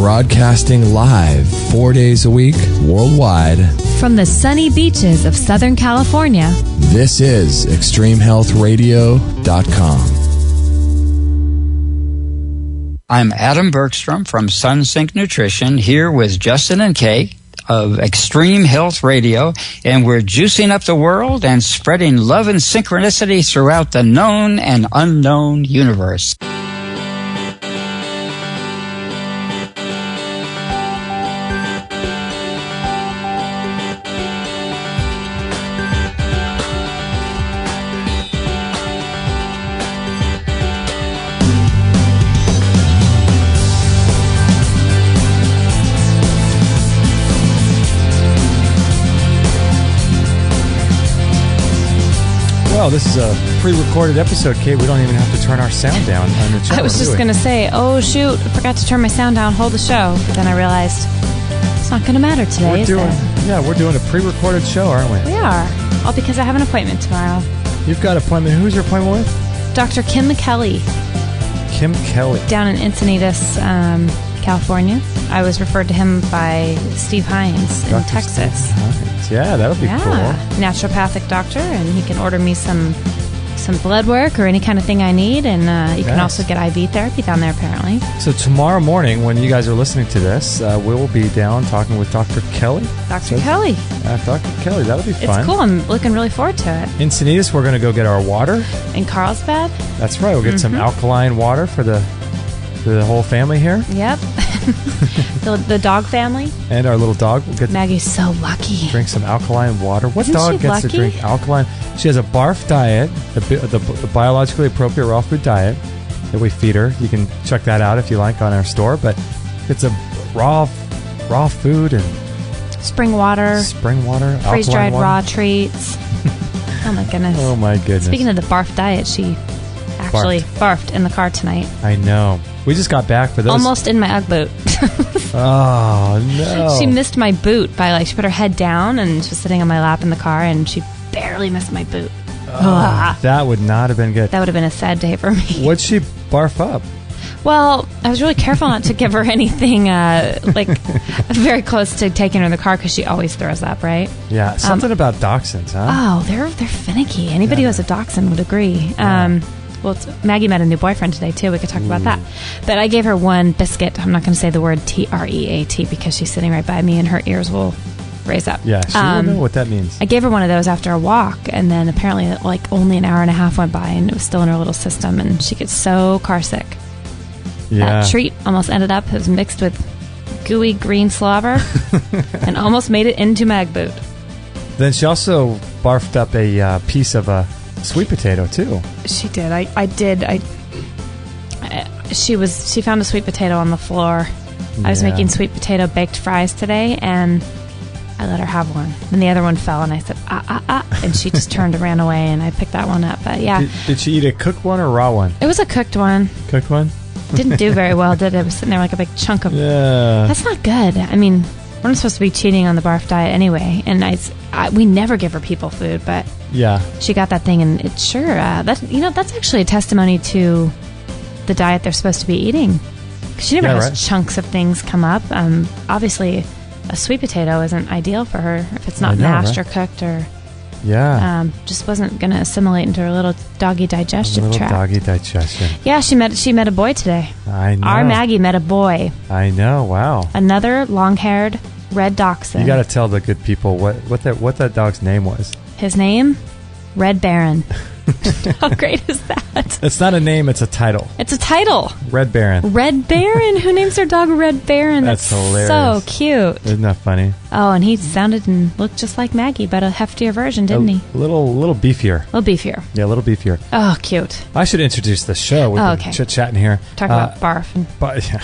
Broadcasting live 4 days a week worldwide from the sunny beaches of Southern California. This is ExtremeHealthRadio.com. I'm Adam Bergstrom from Sunsync Nutrition, here with Justin and Kay of Extreme Health Radio, and we're juicing up the world and spreading love and synchronicity throughout the known and unknown universe. Well, this is a pre-recorded episode, Kate. We don't even have to turn our sound down on the chat. I was just going to say, oh, shoot, I forgot to turn my sound down, hold the show. But then I realized it's not going to matter today, we're doing a pre-recorded show, aren't we? We are. All because I have an appointment tomorrow. You've got an appointment. Who's your appointment with? Dr. Kim Kelly. Kim Kelly. Down in Encinitas, California. I was referred to him by Steve Hines in Texas. Yeah, that would be cool. Naturopathic doctor, and he can order me some blood work or any kind of thing I need, and you can also get IV therapy down there, apparently. So tomorrow morning, when you guys are listening to this, we will be down talking with Dr. Kelly. Dr. Kelly. Dr. Kelly, that'll be fun. It's cool. I'm looking really forward to it. Encinitas, we're going to go get our water. In Carlsbad? That's right. We'll get some alkaline water for the whole family here. Yep. the dog family. And our little dog. We'll get Maggie's so lucky. Drink some alkaline water. What Isn't dog she gets lucky? to drink alkaline? She has a BARF diet, the biologically appropriate raw food diet that we feed her. You can check that out if you like on our store. But it's a raw food and spring water, freeze-dried raw treats. Oh my goodness. Oh my goodness. Speaking of the BARF diet, she actually barfed in the car tonight. I know. We just got back for those. Almost in my Ugg boot. Oh, no. She missed my boot by, she put her head down and she was sitting on my lap in the car and she barely missed my boot. That would not have been good. That would have been a sad day for me. What'd she barf up? Well, I was really careful not to give her anything very close to taking her in the car because she always throws up, right? Yeah, something about dachshunds, huh? Oh, they're finicky. Anybody who has a dachshund would agree. Yeah. Well, Maggie met a new boyfriend today, too. We could talk about that. But I gave her one biscuit. I'm not going to say the word TREAT because she's sitting right by me and her ears will raise up. Yeah, she will know what that means. I gave her one of those after a walk, and then apparently only an hour and a half went by, and it was still in her little system, and she gets so car sick. Yeah. That treat almost ended up as mixed with gooey green slobber and almost made it into my Ugg boot. Then she also barfed up a piece of a sweet potato too. She did. She found a sweet potato on the floor. Yeah. I was making sweet potato baked fries today, and I let her have one. Then the other one fell, and I said, and she just turned and ran away, and I picked that one up. But yeah. Did she eat a cooked one or raw one? It was a cooked one. Cooked one? Didn't do very well, did it? It was sitting there like a big chunk of... Yeah. That's not good. I mean, we're not supposed to be cheating on the barf diet anyway, and we never give her people food, but... Yeah, she got that thing, and it's sure that's actually a testimony to the diet they're supposed to be eating. She never has chunks of things come up. Obviously, a sweet potato isn't ideal for her if it's not mashed or cooked or. Yeah. Just wasn't going to assimilate into her little doggy digestive tract. Doggy digestion. Yeah, she met a boy today. I know. Our Maggie met a boy. I know. Wow. Another long-haired red dachshund. You got to tell the good people what that dog's name was. His name? Red Baron. How great is that? It's not a name, it's a title. It's a title. Red Baron. Red Baron? Who names their dog Red Baron? That's hilarious. So cute. Isn't that funny? Oh, and he sounded and looked just like Maggie, but a heftier version, didn't he? A little beefier. A little beefier. Yeah, a little beefier. Oh, cute. I should introduce the show. We've been chit-chatting here. Talk about barf and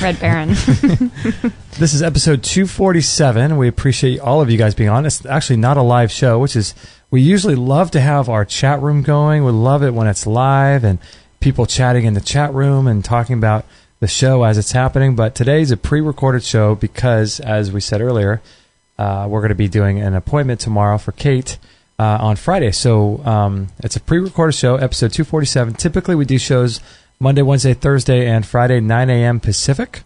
Red Baron. This is episode 247. We appreciate all of you guys being on. It's actually not a live show, which is... We usually love to have our chat room going. We love it when it's live and people chatting in the chat room and talking about the show as it's happening. But today's a pre-recorded show because, as we said earlier, we're going to be doing an appointment tomorrow for Kate on Friday. So it's a pre-recorded show, episode 247. Typically, we do shows Monday, Wednesday, Thursday, and Friday, 9 a.m. Pacific.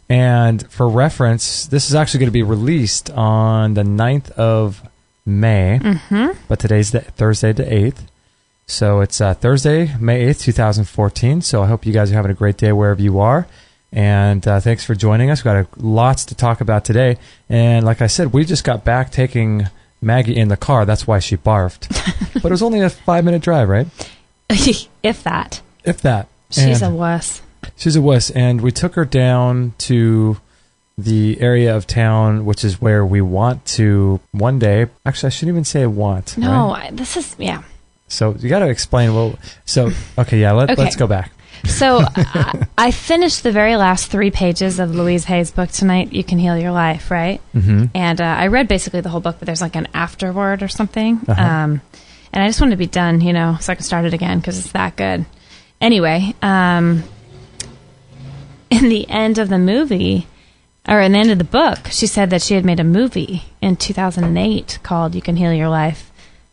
And for reference, this is actually going to be released on the 9th of May, but today's Thursday the 8th. So it's Thursday, May 8th, 2014. So I hope you guys are having a great day wherever you are. And thanks for joining us. We've got lots to talk about today. And like I said, we just got back taking Maggie in the car. That's why she barfed. But it was only a 5-minute drive, right? If that. And She's a wuss. She's a wuss. And we took her down to the area of town, which is where we want to one day. Actually, I shouldn't even say want. No, right? So you got to explain. Let's go back. So I finished the very last 3 pages of Louise Hay's book tonight, You Can Heal Your Life, right? Mm-hmm. And I read basically the whole book, but there's like an afterword or something. And I just wanted to be done, so I can start it again because it's that good. Anyway, in the end of the movie, or in the end of the book, she said that she had made a movie in 2008 called You Can Heal Your Life.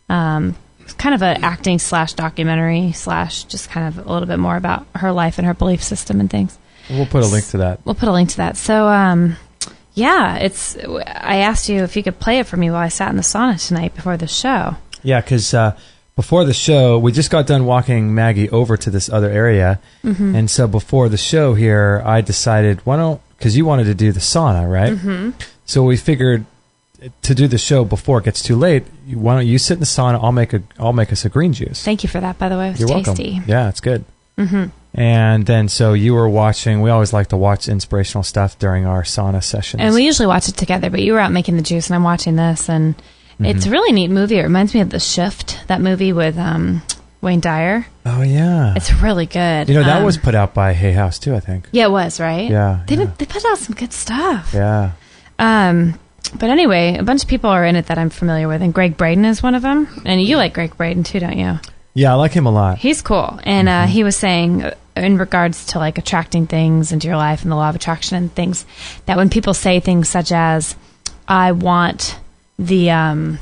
It's kind of an acting / documentary / just kind of a little bit more about her life and her belief system and things. We'll put a link to that. So, I asked you if you could play it for me while I sat in the sauna tonight before the show. Yeah, because before the show, we just got done walking Maggie over to this other area. Mm-hmm. And so before the show here, I decided, because you wanted to do the sauna, right? Mm-hmm. So we figured to do the show before it gets too late, why don't you sit in the sauna? I'll make us a green juice. Thank you for that, by the way. It was You're tasty. Welcome. Yeah, it's good. Mm-hmm. And then so you were watching. We always like to watch inspirational stuff during our sauna sessions, and we usually watch it together. But you were out making the juice, and I'm watching this, and it's a really neat movie. It reminds me of The Shift, that movie with Wayne Dyer. Oh yeah, it's really good. That was put out by Hay House too, I think. Yeah, it was, right? Yeah, they put out some good stuff. Yeah. But anyway, a bunch of people are in it that I'm familiar with, and Greg Braden is one of them. And you like Greg Braden too, don't you? Yeah, I like him a lot. He's cool. And he was saying, in regards to like attracting things into your life and the law of attraction and things, that when people say things such as, I want the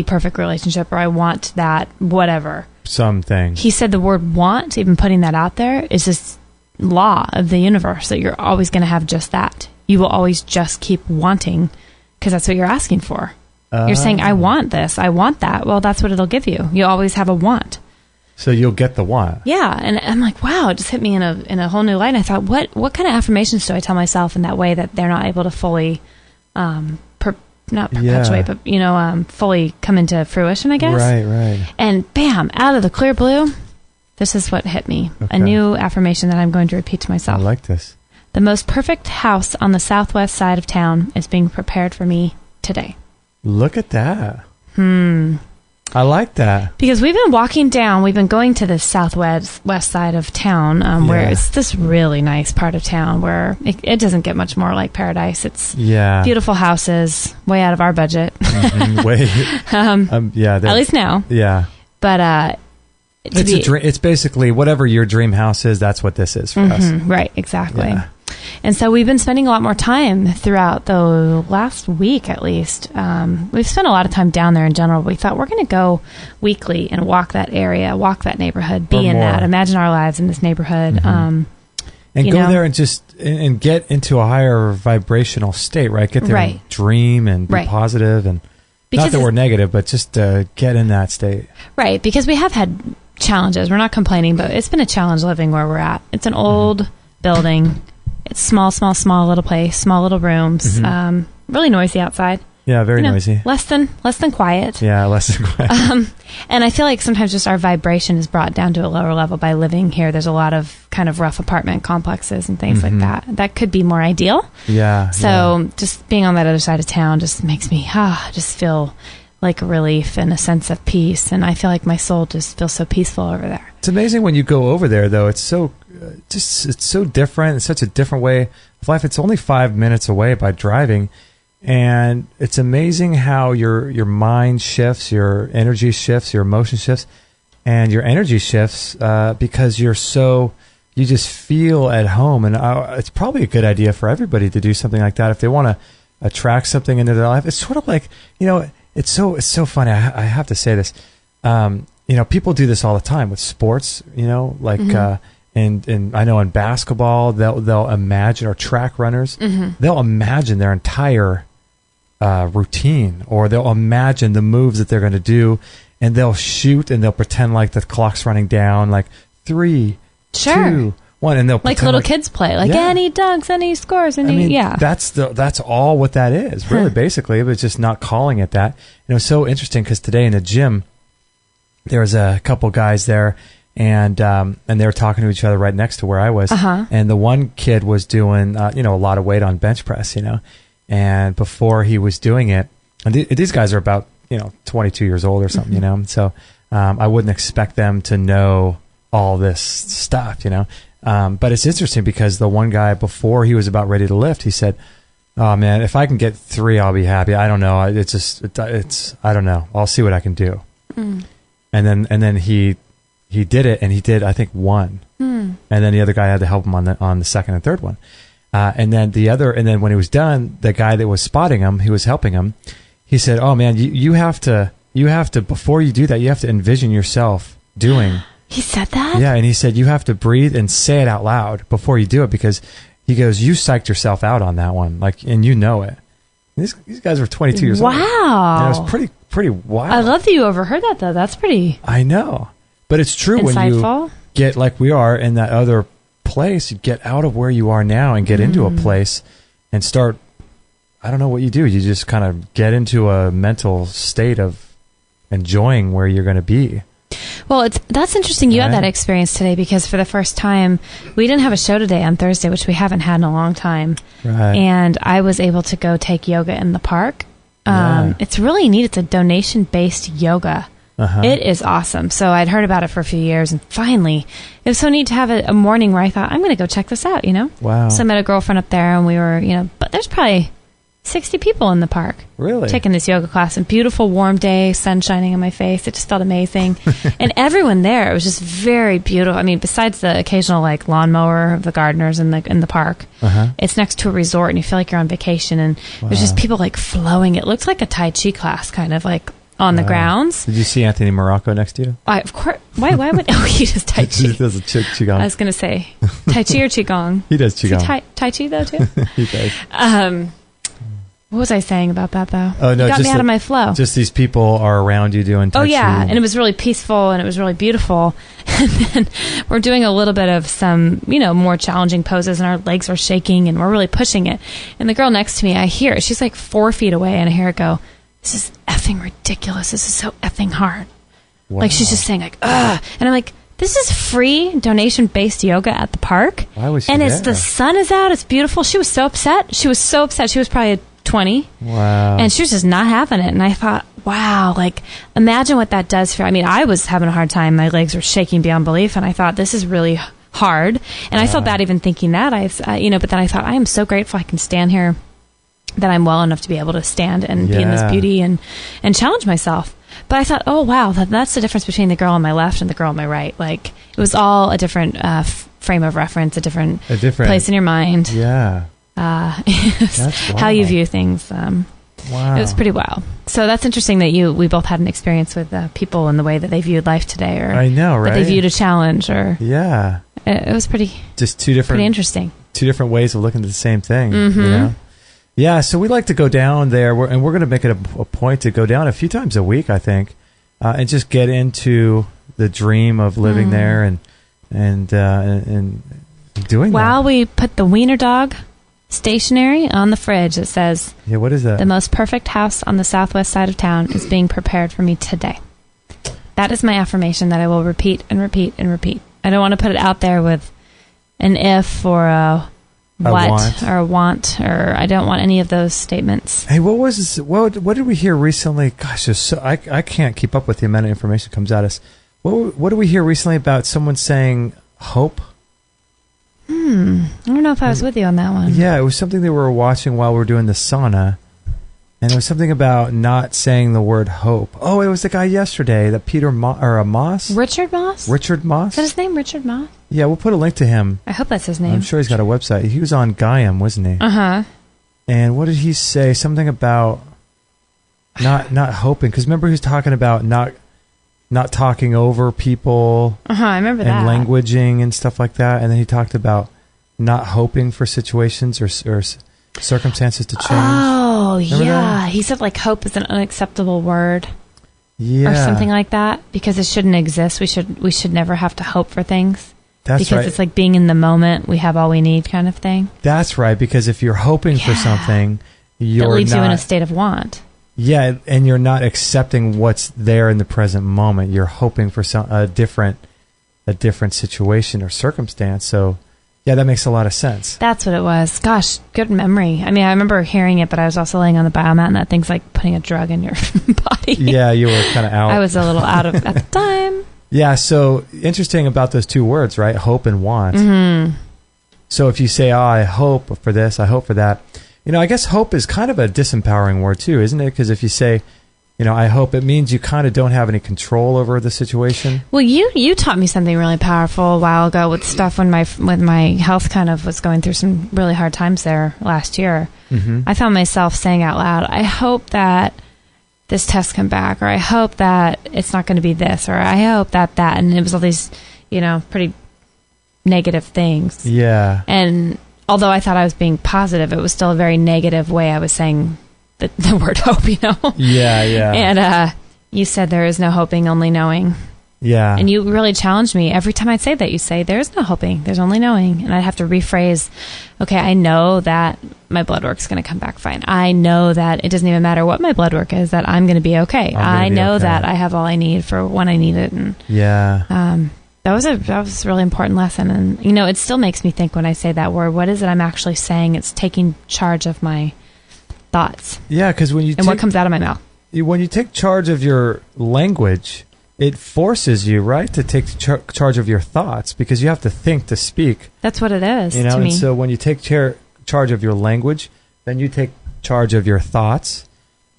perfect relationship, or I want that whatever. Something. He said the word want, even putting that out there, is this law of the universe that you're always going to have just that. You will always just keep wanting because that's what you're asking for. You're saying, I want this, I want that. Well, that's what it'll give you. You always have a want. So you'll get the want. Yeah. And I'm like, wow, it just hit me in a whole new light. And I thought, what kind of affirmations do I tell myself in that way that they're not able to fully, not perpetuate, but, fully come into fruition, I guess. Right. And bam, out of the clear blue, this is what hit me. Okay. A new affirmation that I'm going to repeat to myself. I like this. The most perfect house on the southwest side of town is being prepared for me today. Look at that. I like that. Because we've been walking down, we've been going to the southwest side of town, where it's this really nice part of town where it doesn't get much more like paradise. It's beautiful houses, way out of our budget. At least now. Yeah. But it's basically whatever your dream house is, that's what this is for us. Right, exactly. Yeah. And so we've been spending a lot more time throughout the last week, at least. We've spent a lot of time down there in general. We thought we're going to go weekly and walk that area, walk that neighborhood, be in that, imagine our lives in this neighborhood. And go there and just and get into a higher vibrational state, right? Get there and dream and be positive. And not that we're negative, but just get in that state. Right, because we have had challenges. We're not complaining, but it's been a challenge living where we're at. It's an old building. It's small little place, small little rooms. Really noisy outside. Yeah, very noisy. Less than quiet. Yeah, less than quiet. And I feel like sometimes just our vibration is brought down to a lower level by living here. There's a lot of kind of rough apartment complexes and things like that. That could be more ideal. Yeah. So just being on that other side of town just makes me just feel like relief and a sense of peace. And I feel like my soul just feels so peaceful over there. It's amazing when you go over there, though. It's so it's so different. It's such a different way of life. It's only 5 minutes away by driving. And it's amazing how your mind shifts, your energy shifts, your emotion shifts, and your energy shifts because you just feel at home. And it's probably a good idea for everybody to do something like that if they want to attract something into their life. It's sort of like, it's so funny. I have to say this. People do this all the time with sports, and I know in basketball they'll imagine, or track runners, they'll imagine their entire routine, or they'll imagine the moves that they're going to do, and they'll shoot and they'll pretend like the clock's running down, like 3, 2, 1, and they'll like little kids play, like and he dunks and he scores and that's all what that is, really. Basically, it was just not calling it that. And it was so interesting because today in the gym there was a couple guys there, and they were talking to each other right next to where I was, and the one kid was doing a lot of weight on bench press, and before he was doing it, and these guys are about 22 years old or something, so I wouldn't expect them to know all this stuff, but it's interesting because the one guy, before he was about ready to lift, he said, "Oh man, if I can get 3, I'll be happy. I don't know. I don't know. I'll see what I can do." And then he did it, and he did, I think, 1, and then the other guy had to help him on the second and third one, and then when he was done, the guy that was spotting him, he was helping him. He said, "Oh man, you have to before you do that, you have to envision yourself doing." He said that? Yeah, and he said you have to breathe and say it out loud before you do it, because he goes, "You psyched yourself out on that one, and you know it." These guys were 22 years old. Wow. And it was pretty wild. I love that you overheard that, though. That's pretty I know. But it's true, insightful. When you get, like we are, in that other place, you get out of where you are now and get into a place and start, I don't know what you do. You just kind of get into a mental state of enjoying where you're going to be. Well, that's interesting you had that experience today, because for the first time, we didn't have a show today on Thursday, which we haven't had in a long time. Right. And I was able to go take yoga in the park. It's really neat. It's a donation-based yoga. It is awesome. So I'd heard about it for a few years, and finally, it was so neat to have a morning where I thought, I'm going to go check this out, Wow. So I met a girlfriend up there, and we were, but there's probably 60 people in the park. Really? Taking this yoga class. And beautiful warm day, sun shining on my face. It just felt amazing. And everyone there, it was just very beautiful. I mean, besides the occasional lawnmower of the gardeners in the park, it's next to a resort, and you feel like you're on vacation, and there's just people flowing. It looked like a Tai Chi class, kind of on the grounds. Did you see Anthony Morocco next to you? Of course. Why would... Oh, he does Tai Chi. He does a Qigong. I was going to say, Tai Chi or Qigong? He does Qigong. Tai Chi, though, too? He does. What was I saying about that, though? Oh, no, you got me out of my flow. Just these people are around you doing Tai Chi. Oh, yeah, and it was really peaceful, and it was really beautiful. And then we're doing a little bit of some, more challenging poses, and our legs are shaking, and we're really pushing it. And the girl next to me, I hear it. She's 4 feet away, and I hear it go, "This is effing ridiculous. This is so effing hard." Wow. She's just saying, ugh. And I'm like, this is free donation-based yoga at the park. Why was she and there? The sun is out. It's beautiful. She was so upset. She was probably 20. Wow. And she was just not having it. And I thought, wow, imagine what that does for... I mean, I was having a hard time. My legs were shaking beyond belief. And I thought, this is really hard. And I felt bad even thinking that. But then I thought, I am so grateful I can stand here, that I'm well enough to be able to stand and be in this beauty and challenge myself. But I thought, oh, wow, that's the difference between the girl on my left and the girl on my right. It was all a different frame of reference, a different place in your mind. Yeah. That's how you view things. Wow. It was pretty wild. So that's interesting that we both had an experience with people in the way that they viewed life today, or I know, right? That they viewed a challenge, or it was pretty interesting. 2 different ways of looking at the same thing. Yeah. So we like to go down there, and we're going to make it a point to go down a few times a week, I think, and just get into the dream of living there and doing that. While we put the wiener dog stationery on the fridge, it says, what is that? "The most perfect house on the southwest side of town is being prepared for me today." That is my affirmation that I will repeat and repeat and repeat. I don't want to put it out there with an if or a what or a want, or I don't want any of those statements. Hey, what did we hear recently? Gosh, I can't keep up with the amount of information that comes at us. What did we hear recently about someone saying hope? I don't know if I was with you on that one. Yeah, it was something that we were watching while we were doing the sauna, and it was something about not saying the word hope. Oh, it was the guy yesterday, that Moss? Richard Moss? Richard Moss? Is that his name, Richard Moss? Yeah, we'll put a link to him. I hope that's his name. I'm sure he's got a website. He was on Gaiam, wasn't he? Uh-huh. And what did he say? Something about not hoping. Because remember he was talking about not not talking over people. I remember and that. And languaging and stuff like that. And then he talked about not hoping for situations or circumstances to change. Oh, remember yeah. that? He said like hope is an unacceptable word. Yeah. Or something like that, because it shouldn't exist. We should never have to hope for things. That's because right. It's like being in the moment, we have all we need kind of thing. That's right, because if you're hoping for something, It you're leaves not, you in a state of want. Yeah, and you're not accepting what's there in the present moment. You're hoping for a different situation or circumstance. So, yeah, that makes a lot of sense. That's what it was. Gosh, good memory. I mean, I remember hearing it, but I was also laying on the biomat, and that thing's like putting a drug in your body. Yeah, you were kind of out. I was a little out of at the time. Yeah, so interesting about those two words, right? Hope and want. Mm-hmm. So if you say, oh, I hope for this, I hope for that. I guess hope is kind of a disempowering word too, isn't it? Because if you say, I hope, it means you kind of don't have any control over the situation. Well, you taught me something really powerful a while ago with stuff when my health kind of was going through some really hard times there last year. Mm-hmm. I found myself saying out loud, I hope that this test come back, or I hope that it's not going to be this, or I hope that, and it was all these, pretty negative things. Yeah. And although I thought I was being positive, it was still a very negative way I was saying the word hope, Yeah, yeah. And you said there is no hoping, only knowing. Yeah. And you really challenged me. Every time I'd say that, you say, there's no hoping, there's only knowing. And I'd have to rephrase, okay, I know that my blood work's going to come back fine. I know that it doesn't even matter what my blood work is, that I'm going to be okay. I know that I have all I need for when I need it. And yeah. that was a really important lesson. And, it still makes me think when I say that word, what is it I'm actually saying? It's taking charge of my thoughts. Yeah, because what comes out of my mouth. When you take charge of your language, it forces you, right, to take charge of your thoughts, because you have to think to speak. That's what it is to me. And so when you take charge of your language, then you take charge of your thoughts.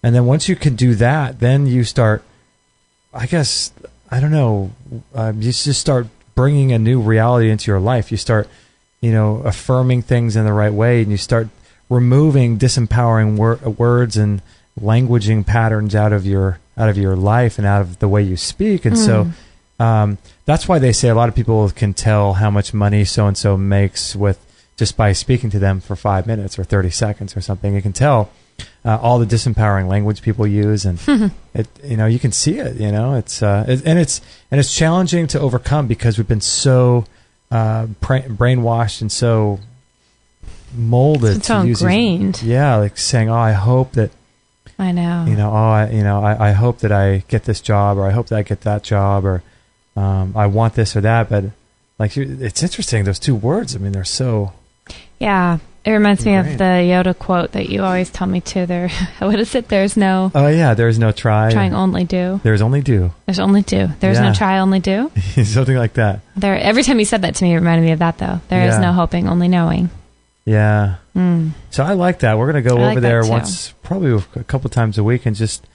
And then once you can do that, then you start, I guess, I don't know, you just start bringing a new reality into your life. You start, affirming things in the right way, and you start removing disempowering words and languaging patterns out of your life and out of the way you speak. And so that's why they say a lot of people can tell how much money so-and-so makes with just by speaking to them for 5 minutes or 30 seconds or something. You can tell all the disempowering language people use, and you can see it. It's challenging to overcome because we've been so brainwashed and so molded. It's so ingrained. Like saying, "Oh, I hope that." I know. I hope that I get this job, or I hope that I get that job, or I want this or that. But it's interesting, those two words. I mean, they're so. Yeah, it reminds ingrained. me of the Yoda quote that you always tell me too. There, what is it? There's no. Oh yeah, there's no try. Trying, only do. There's only do. There's only do. There's no try, only do. Something like that. Every time you said that to me, it reminded me of that though. There is no hoping, only knowing. Yeah. So I like that. We're going to go over there once, probably a couple times a week, and just,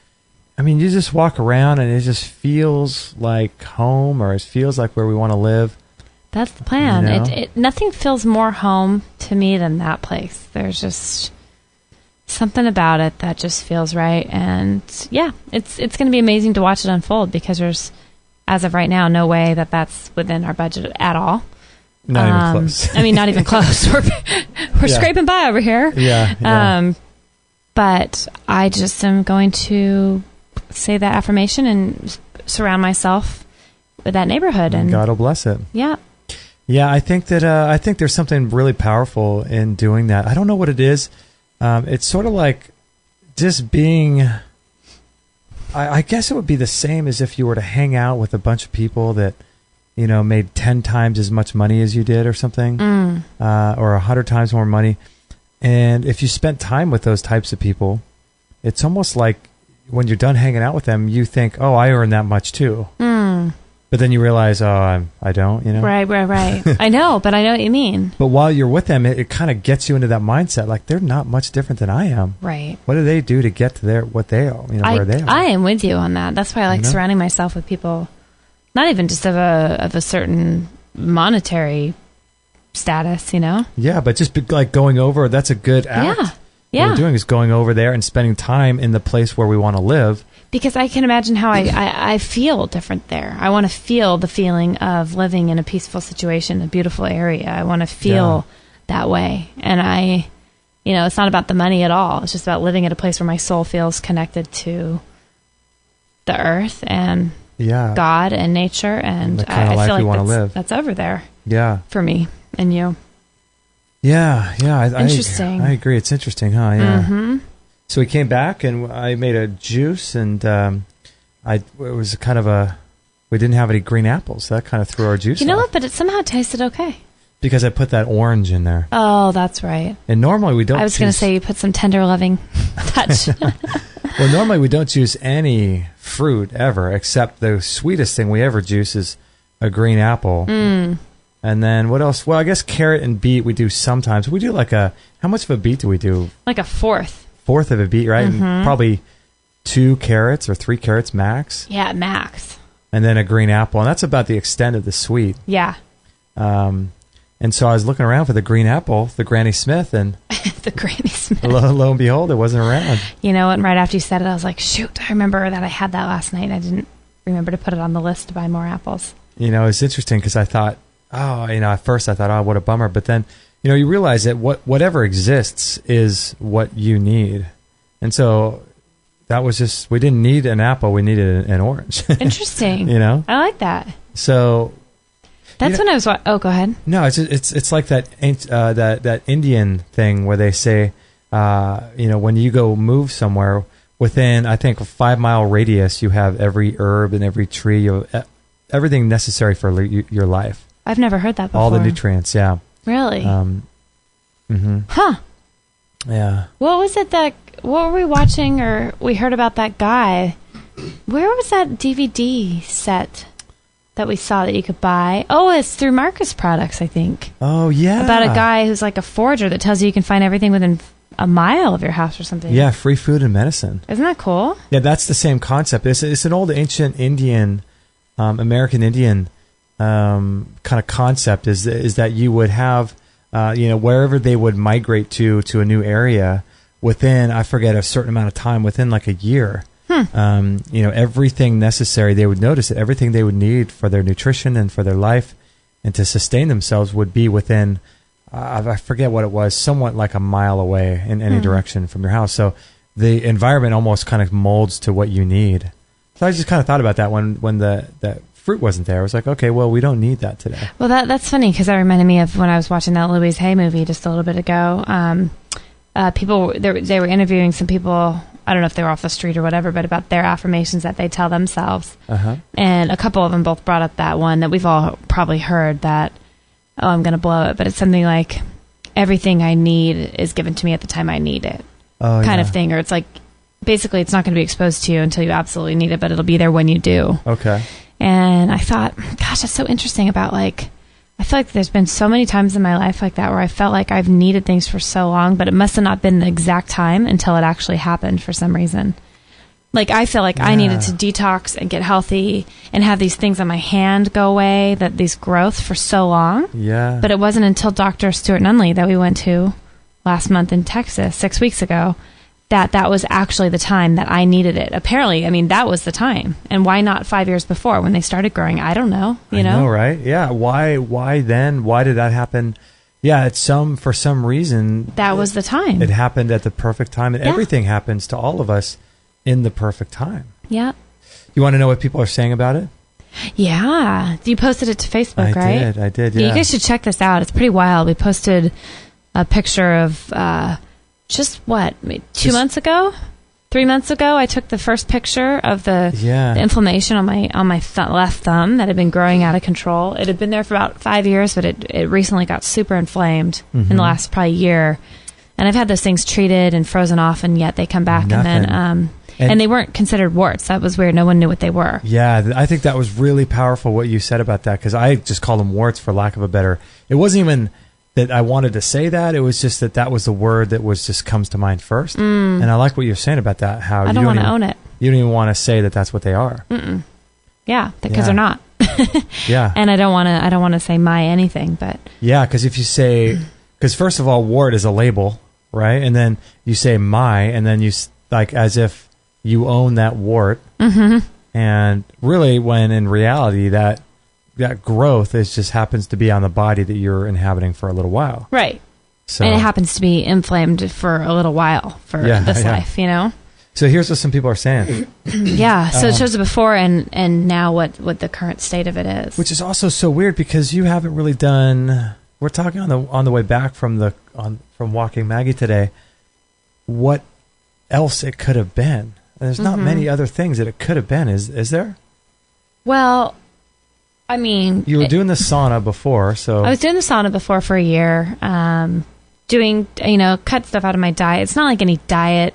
you just walk around and it just feels like home, or it feels like where we want to live. That's the plan. Nothing feels more home to me than that place. There's just something about it that just feels right. And yeah, it's going to be amazing to watch it unfold, because there's, as of right now, no way that that's within our budget at all. Not even close. Not even close. We're scraping by over here. Yeah. But I just am going to say that affirmation and surround myself with that neighborhood. And God will bless it. Yeah. Yeah, I think that there's something really powerful in doing that. I don't know what it is. It's sort of like just being. I guess it would be the same as if you were to hang out with a bunch of people that, made 10 times as much money as you did or something, or 100 times more money. And if you spent time with those types of people, it's almost like when you're done hanging out with them, you think, oh, I earn that much too. But then you realize, oh, I don't, Right. I know, but I know what you mean. But while you're with them, it kind of gets you into that mindset. Like, they're not much different than I am. Right. What do they do to get to what they are, where they are? I am with you on that. That's why I like surrounding myself with people, not even just of a certain monetary status, Yeah, but just going over, that's a good act. Yeah. What we're doing is going over there and spending time in the place where we want to live. Because I can imagine how I feel different there. I want to feel the feeling of living in a peaceful situation, a beautiful area. I want to feel that way. And it's not about the money at all. It's just about living at a place where my soul feels connected to the earth and God and nature. And the kind of life you want to live. That's over there. Yeah. For me and you. Yeah. Interesting. I agree. It's interesting, huh? Yeah. Mm-hmm. So we came back and I made a juice, and it was kind of we didn't have any green apples. That kind of threw our juice. You know off. what? But it somehow tasted okay. Because I put that orange in there. Oh, that's right. And normally we don't. I was going to say you put some tender loving touch. Well, normally we don't juice any fruit ever, except the sweetest thing we ever juice is a green apple. Mm. And then what else? Well, I guess carrot and beet we do sometimes. We do how much of a beet do we do? Like a fourth of a beet, right? Mm-hmm. And probably 2 carrots or 3 carrots max. Yeah, max. And then a green apple. And that's about the extent of the sweet. Yeah. And so I was looking around for the green apple, the Granny Smith, and the Granny Smith. Lo and behold, it wasn't around. You know what? And right after you said it, I was like, shoot, I remember that I had that last night. I didn't remember to put it on the list to buy more apples. It's interesting because I thought, at first I thought, what a bummer. But then, you realize that whatever exists is what you need. And so that was just, we didn't need an apple, we needed an orange. Interesting. I like that. So that's when I was. Oh, go ahead. No, it's like that Indian thing where they say, when you go move somewhere within, I think, a 5-mile radius, you have every herb and every tree, everything necessary for your life. I've never heard that before. All the nutrients, yeah. Really? Mm-hmm. Huh. Yeah. What was it what were we watching, or we heard about that guy? Where was that DVD set that we saw that you could buy? Oh, it's through Marcus Products, I think. Oh, yeah. About a guy who's like a forger that tells you can find everything within a mile of your house or something. Yeah, free food and medicine. Isn't that cool? Yeah, that's the same concept. It's an old ancient Indian, American Indian kind of concept is that you would have, wherever they would migrate to a new area within, I forget, a certain amount of time, within like a year. Everything necessary, they would notice that everything they would need for their nutrition and for their life and to sustain themselves would be within, I forget what it was, somewhat like a mile away in any direction from your house. So the environment almost kind of molds to what you need. So I just kind of thought about that when the fruit wasn't there. I was like, okay, well, we don't need that today. Well, that's funny because that reminded me of when I was watching that Louise Hay movie just a little bit ago. They were interviewing some people, I don't know if they were off the street or whatever, but about their affirmations that they tell themselves. Uh-huh. And a couple of them both brought up that one that we've all probably heard that, I'm going to blow it, but it's something like, everything I need is given to me at the time I need it, kind of thing. Or it's like, basically it's not going to be exposed to you until you absolutely need it, but it'll be there when you do. Okay. And I thought, gosh, that's so interesting about I feel like there's been so many times in my life like that where I felt like I've needed things for so long, but it must have not been the exact time until it actually happened for some reason. Like, I feel like I needed to detox and get healthy and have these things on my hand go away, these growth for so long. Yeah. But it wasn't until Dr. Stuart Nunley that we went to last month in Texas, 6 weeks ago, that was actually the time that I needed it. Apparently, that was the time. And why not 5 years before when they started growing? I don't know. I know, right? Yeah. Why then? Why did that happen? Yeah, for some reason. That was the time. It happened at the perfect time. And everything happens to all of us in the perfect time. Yeah. You want to know what people are saying about it? Yeah. You posted it to Facebook, right? I did, yeah. You guys should check this out. It's pretty wild. We posted a picture of... 2 months ago, 3 months ago, I took the first picture of the inflammation on my left thumb that had been growing out of control. It had been there for about 5 years, but it recently got super inflamed in the last probably year. And I've had those things treated and frozen off, and yet they come back. Nothing. And then and they weren't considered warts. That was weird. No one knew what they were. Yeah, I think that was really powerful what you said about that, because I just called them warts for lack of a better. It wasn't even that I wanted to say that. It was just that was the word that just comes to mind first. And I like what you're saying about that. How I don't want to own it. You don't even want to say that that's what they are. Yeah, because they're not. Yeah. And I don't want to say my anything, but yeah, because if you say, because first of all, wart is a label, right? And then you say my, and then you like as if you own that wart. And really, when in reality, that growth just happens to be on the body that you're inhabiting for a little while. Right. So, and it happens to be inflamed for a little while for this life, you know? So here's what some people are saying. Yeah, so it shows the before and now what the current state of it is. Which is also so weird because you haven't really done... We're talking on the way back from walking Maggie today, what else it could have been. There's not many other things that it could have been, is there? Well, I mean... You were doing the sauna before, so... I was doing the sauna before for a year, doing, cut stuff out of my diet. It's not like any diet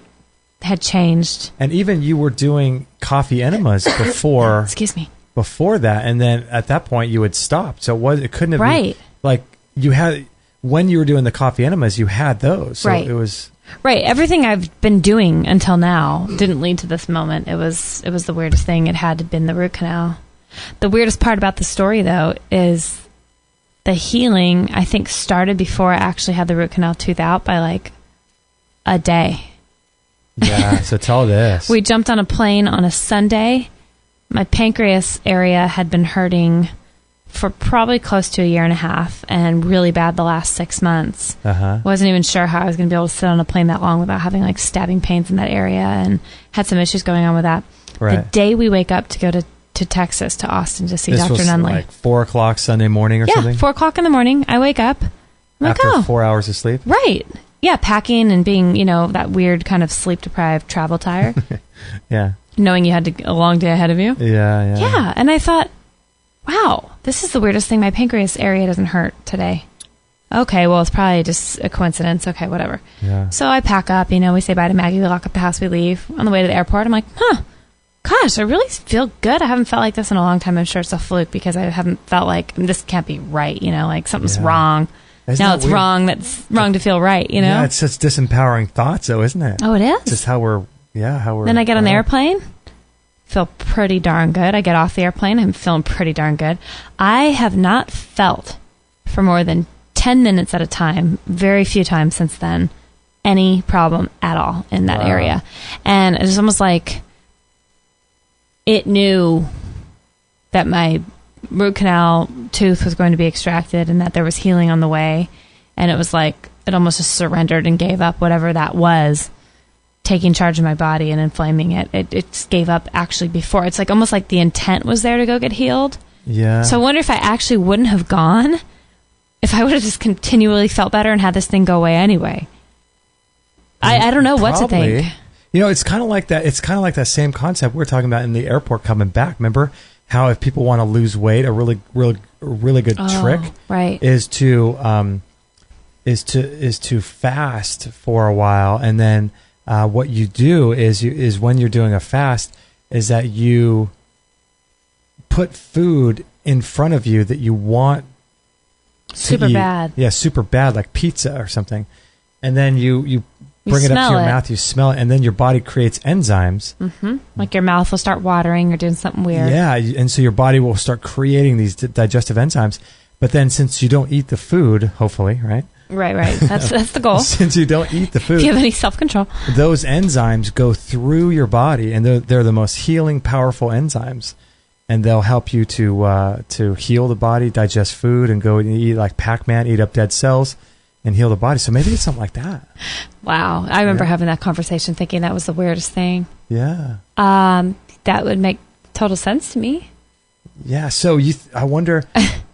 had changed. And even you were doing coffee enemas before... Excuse me. Before that, and then at that point you had stopped. So it couldn't have been... Like, you had... When you were doing the coffee enemas, you had those. So it was... Right. Everything I've been doing until now didn't lead to this moment. It was the weirdest thing. It had to have been the root canal. The weirdest part about the story, though, is the healing, I think, started before I actually had the root canal tooth out by like a day. Yeah, so tell this. We jumped on a plane on a Sunday. My pancreas area had been hurting for probably close to a year and a half and really bad the last 6 months. Wasn't even sure how I was going to be able to sit on a plane that long without having like stabbing pains in that area, and had some issues going on with that. Right. The day we wake up to go to Texas, to Austin, to see Dr. Nunley. Like 4 o'clock Sunday morning or something? Yeah, 4 o'clock in the morning. I wake up. I'm After 4 hours of sleep? Right. Yeah, packing and being, that weird kind of sleep-deprived travel tire. Yeah. Knowing you had a long day ahead of you. Yeah. Yeah, and I thought, wow, this is the weirdest thing. My pancreas area doesn't hurt today. Okay, well, it's probably just a coincidence. Okay, whatever. Yeah. So I pack up, we say bye to Maggie, we lock up the house, we leave. On the way to the airport, I'm like, gosh, I really feel good. I haven't felt like this in a long time. I'm sure it's a fluke because I haven't felt like this can't be right, like something's wrong. Now it's weird? Wrong. That's wrong to feel right, Yeah, it's such disempowering thoughts, though, isn't it? Oh, it is? Just how we're... Then I get on the airplane, feel pretty darn good. I get off the airplane, I'm feeling pretty darn good. I have not felt for more than 10 minutes at a time, very few times since then, any problem at all in that area. And it's almost like it knew that my root canal tooth was going to be extracted and that there was healing on the way. And it was like it almost just surrendered and gave up whatever that was, taking charge of my body and inflaming it. It just gave up actually before. It's like almost like the intent was there to go get healed. Yeah. So I wonder if I actually wouldn't have gone if I would have just continually felt better and had this thing go away anyway. I don't know what to think. It's kind of like that. It's kind of like that same concept we were talking about in the airport coming back. Remember how if people want to lose weight, a really good trick is to fast for a while, and then what you do is when you're doing a fast is that you put food in front of you that you want super bad. Yeah, super bad, like pizza or something, and then you bring it up to your mouth, you smell it, and then your body creates enzymes. Like your mouth will start watering or doing something weird. Yeah, and so your body will start creating these digestive enzymes. But then since you don't eat the food, hopefully, right? Right. That's the goal. Since you don't eat the food. If you have any self-control. Those enzymes go through your body, and they're the most healing, powerful enzymes. And they'll help you to heal the body, digest food, and go and eat like Pac-Man, eat up dead cells, and heal the body. So maybe it's something like that. Wow. I remember having that conversation thinking that was the weirdest thing. Yeah. That would make total sense to me. Yeah. So I wonder.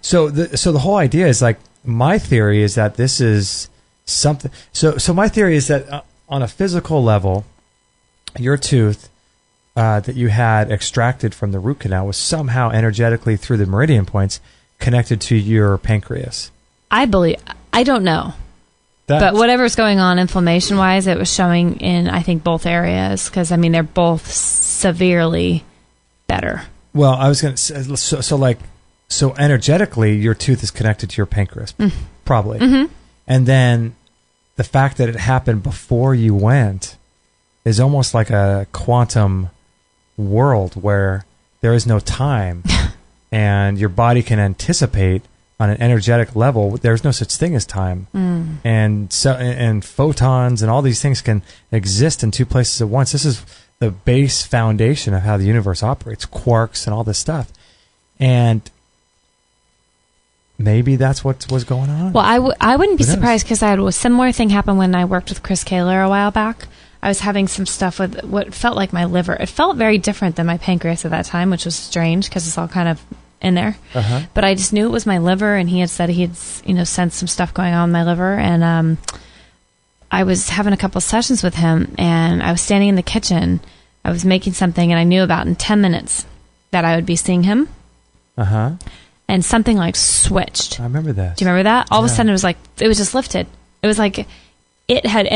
So the whole idea is like, my theory is that this is something. So my theory is that on a physical level, your tooth that you had extracted from the root canal was somehow energetically through the meridian points connected to your pancreas. I don't know. But whatever's going on inflammation-wise, it was showing in, I think, both areas. Because, they're both severely better. Well, I was going to say, so energetically, your tooth is connected to your pancreas, probably. Mm-hmm. And then the fact that it happened before you went is almost like a quantum world where there is no time and your body can anticipate on an energetic level, there's no such thing as time. And photons and all these things can exist in two places at once. This is the base foundation of how the universe operates, quarks and all this stuff. And maybe that's what was going on. Well, I wouldn't be surprised, because I had a similar thing happen when I worked with Chris Kaler a while back. I was having some stuff with what felt like my liver. It felt very different than my pancreas at that time, which was strange because it's all kind of in there. But I just knew it was my liver, and he had said he had sensed some stuff going on in my liver. And I was having a couple sessions with him, and I was standing in the kitchen. I was making something, and I knew about in 10 minutes that I would be seeing him. And something like switched. I remember that. Do you remember that? All of a sudden, it was just lifted. It was like it had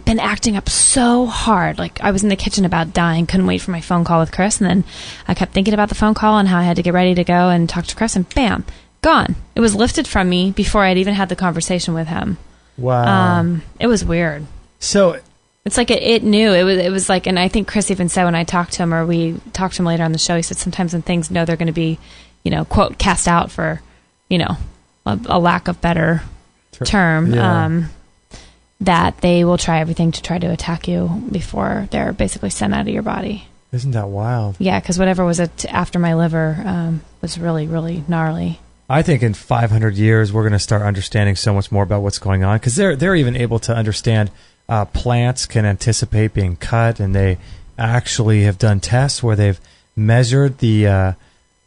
been acting up so hard. Like, I was in the kitchen about dying, couldn't wait for my phone call with Chris, and then I kept thinking about the phone call and how I had to get ready to go and talk to Chris, and bam, gone. It was lifted from me before I'd even had the conversation with him. Wow. It was weird. So it's like it knew. It was like, and I think Chris even said when I talked to him, or we talked to him later on the show, he said sometimes when things know they're going to be, quote, cast out for, a lack of better term, that they will try everything to try to attack you before they're basically sent out of your body. Isn't that wild? Yeah, because whatever was after my liver was really, really gnarly. I think in 500 years, we're going to start understanding so much more about what's going on, because they're even able to understand plants can anticipate being cut, and they actually have done tests where they've measured the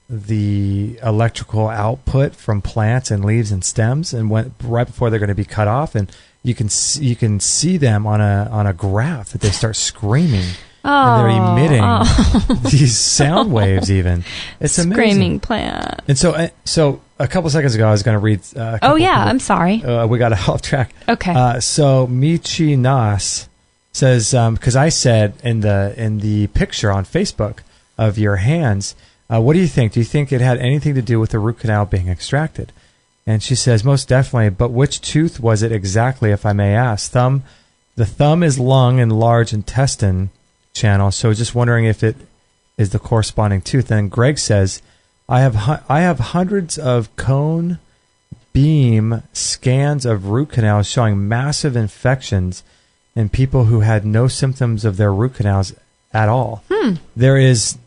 electrical output from plants and leaves and stems, and went right before they're going to be cut off, and you can see them on a graph that they start screaming. And they're emitting these sound waves. Even it's amazing. Screaming plant. And so a couple seconds ago, I was going to read. I'm sorry. We got off track. Okay. So Michi Nas says, because I said in the picture on Facebook of your hands, what do you think? Do you think it had anything to do with the root canal being extracted? And she says, most definitely. But which tooth was it exactly, if I may ask? The thumb is lung and large intestine channel. So just wondering if it is the corresponding tooth. And Greg says, I have hundreds of cone beam scans of root canals showing massive infections in people who had no symptoms of their root canals at all. There's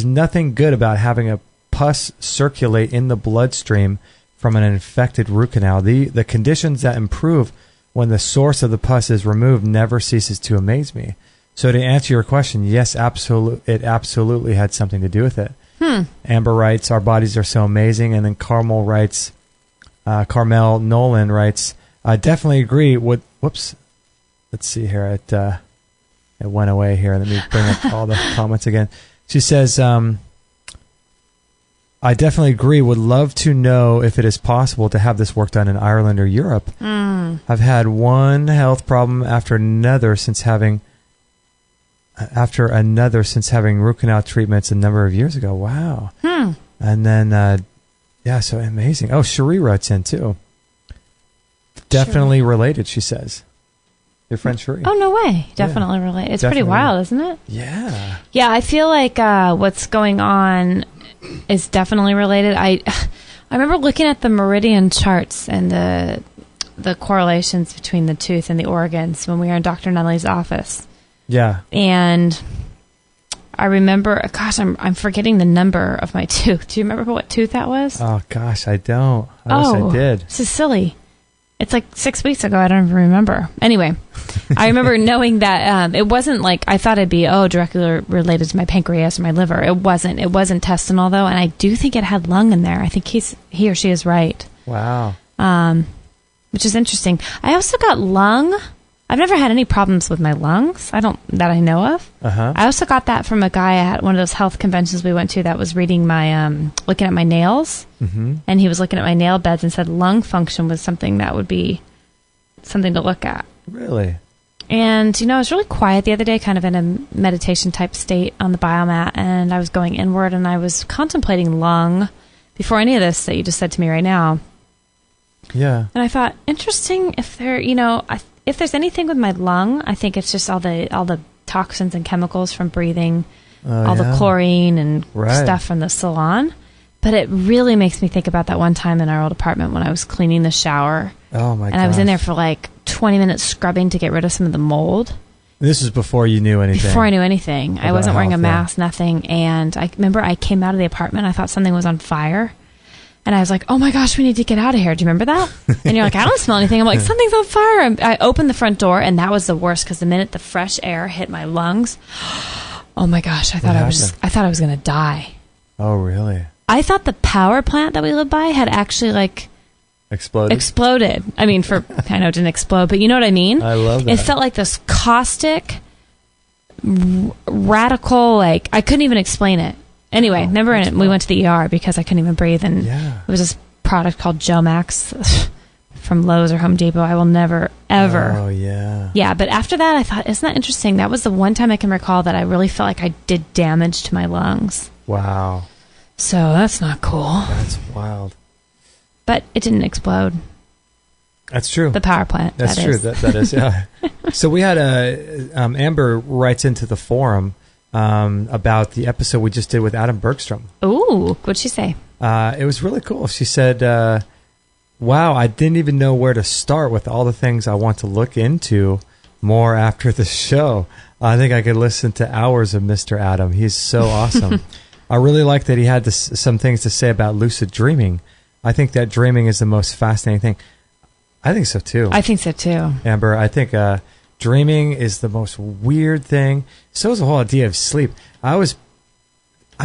nothing good about having a pus circulate in the bloodstream from an infected root canal. The conditions that improve when the source of the pus is removed never ceases to amaze me. So to answer your question, yes, it absolutely had something to do with it. Amber writes, our bodies are so amazing. And then Carmel Nolan writes, I definitely agree. Whoops. Let's see here. It went away here. Let me bring up all the comments again. She says, I definitely agree. Would love to know if it is possible to have this work done in Ireland or Europe. I've had one health problem after another since having root canal treatments a number of years ago. Wow. And then, so amazing. Oh, Cherie writes in too. Definitely related, she says. Your friend Cherie. Oh, no way. Definitely related. It's pretty wild, isn't it? Yeah. Yeah, I feel like what's going on is definitely related. I remember looking at the meridian charts and the correlations between the tooth and the organs when we were in Dr. Nutley's office. Yeah. And I remember, I'm forgetting the number of my tooth. Do you remember what tooth that was? Oh, gosh, I don't. I wish I did. This is silly. It's like 6 weeks ago. I don't even remember. Anyway, I remember knowing that it wasn't like I thought it'd be, directly related to my pancreas or my liver. It wasn't. It was intestinal, though, and I do think it had lung in there. I think he or she is right. Wow. Which is interesting. I also got lung. I've never had any problems with my lungs. That I know of. I also got that from a guy at one of those health conventions we went to that was reading my, looking at my nails. And he was looking at my nail beds and said lung function was something that would be something to look at. Really? And, I was really quiet the other day, kind of in a meditation type state on the biomat, and I was going inward and I was contemplating lung before any of this that you just said to me right now. Yeah. And I thought, interesting if there, if there's anything with my lung, I think it's just all the toxins and chemicals from breathing, the chlorine and stuff from the salon. But it really makes me think about that one time in our old apartment when I was cleaning the shower. Oh my god! And I was in there for like 20 minutes scrubbing to get rid of some of the mold. This is before you knew anything. Before I knew anything. I wasn't wearing a mask, nothing. And I remember I came out of the apartment. I thought something was on fire. And I was like, oh my gosh, we need to get out of here. Do you remember that? And you're like, I don't smell anything. I'm like, something's on fire. I opened the front door, and that was the worst because the minute the fresh air hit my lungs, oh my gosh, I thought I was going to die. Oh, really? I thought the power plant that we lived by had actually like exploded. I mean, I know it didn't explode, but you know what I mean? I love that. It felt like this caustic, radical, like, I couldn't even explain it. Anyway, we went to the ER because I couldn't even breathe, and it was this product called Jomax from Lowe's or Home Depot. I will never, ever. Oh, yeah. Yeah, but after that, I thought, isn't that interesting? That was the one time I can recall that I really felt like I did damage to my lungs. Wow. So that's not cool. That's wild. But it didn't explode. That's true. The power plant. That's true. That is, yeah. So we had Amber writes into the forum about the episode we just did with Adam Bergstrom. Ooh, what'd she say? It was really cool. She said, wow, I didn't even know where to start with all the things I want to look into more after the show. I think I could listen to hours of Mr. Adam. He's so awesome. I really like that he had some things to say about lucid dreaming. I think that dreaming is the most fascinating thing. I think so, too. I think so, too. Amber, I think dreaming is the most weird thing. So is the whole idea of sleep. I'm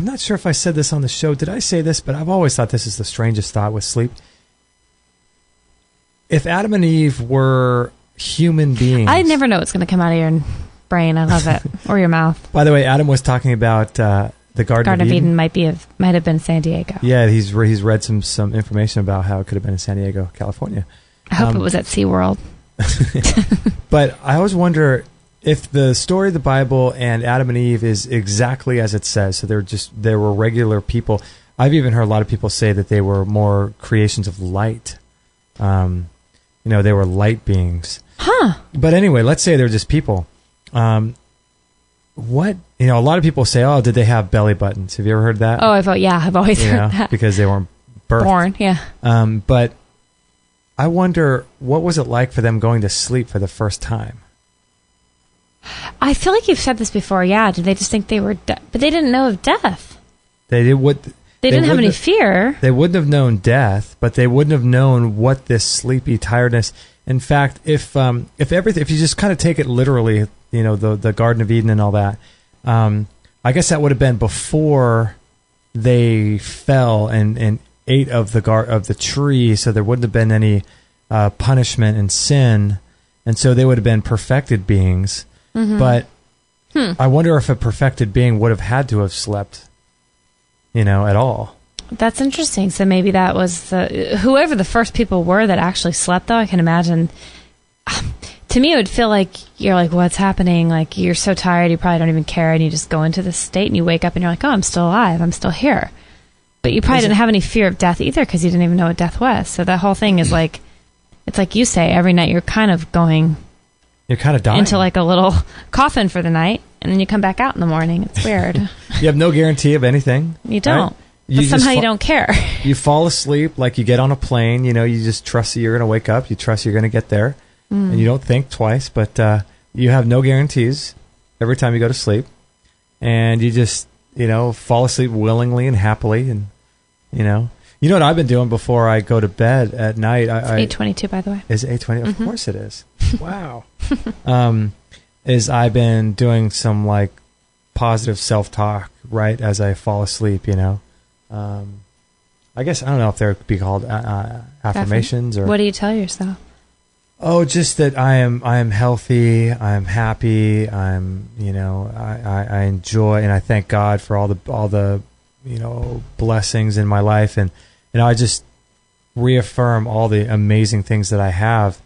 not sure if I said this on the show. Did I say this? But I've always thought this is the strangest thought with sleep. If Adam and Eve were human beings... I never know what's going to come out of your brain. I love it. Or your mouth. By the way, Adam was talking about the Garden of Eden. might have been San Diego. Yeah, he's read some information about how it could have been in San Diego, California. I hope it was at SeaWorld. But I always wonder if the story of the Bible and Adam and Eve is exactly as it says. So they were regular people. I've even heard a lot of people say that they were more creations of light. They were light beings. Huh. But anyway, let's say they're just people. A lot of people say, oh, did they have belly buttons? Have you ever heard that? Oh, I've always heard that. Because they weren't birthed. Born, yeah. But I wonder, what was it like for them going to sleep for the first time? I feel like you've said this before, yeah. Did they just think they were but they didn't know of death. They didn't have any fear. They wouldn't have known death, but they wouldn't have known what this sleepy tiredness. In fact, if you just kind of take it literally, the Garden of Eden and all that, I guess that would have been before they fell and ate of the tree, so there wouldn't have been any punishment and sin, and so they would have been perfected beings. Mm-hmm. But I wonder if a perfected being would have had to have slept, at all. That's interesting. So maybe that was whoever the first people were that actually slept, though. I can imagine. To me, it would feel like you're like, what's happening? Like, you're so tired, you probably don't even care, and you just go into this state, and you wake up, and you're like, oh, I'm still alive. I'm still here. But you probably didn't have any fear of death either because you didn't even know what death was. So that whole thing is like, it's like you say, every night you're kind of going... You're kind of dying. Into like a little coffin for the night, and then you come back out in the morning. It's weird. You have no guarantee of anything. You don't. Right? But somehow you don't care. You fall asleep like you get on a plane. You just trust that you're going to wake up. You trust you're going to get there. And you don't think twice. But you have no guarantees every time you go to sleep. And you just, fall asleep willingly and happily. And, You know what I've been doing before I go to bed at night? It's 8:22, by the way. Is it 8:20? Of course it is. Wow. Is I've been doing some like positive self-talk right as I fall asleep, I guess, I don't know if they're be called affirmations or... What do you tell yourself? Oh, just that I am healthy, I'm happy, I enjoy, and I thank God for all the blessings in my life, and I just reaffirm all the amazing things that I have,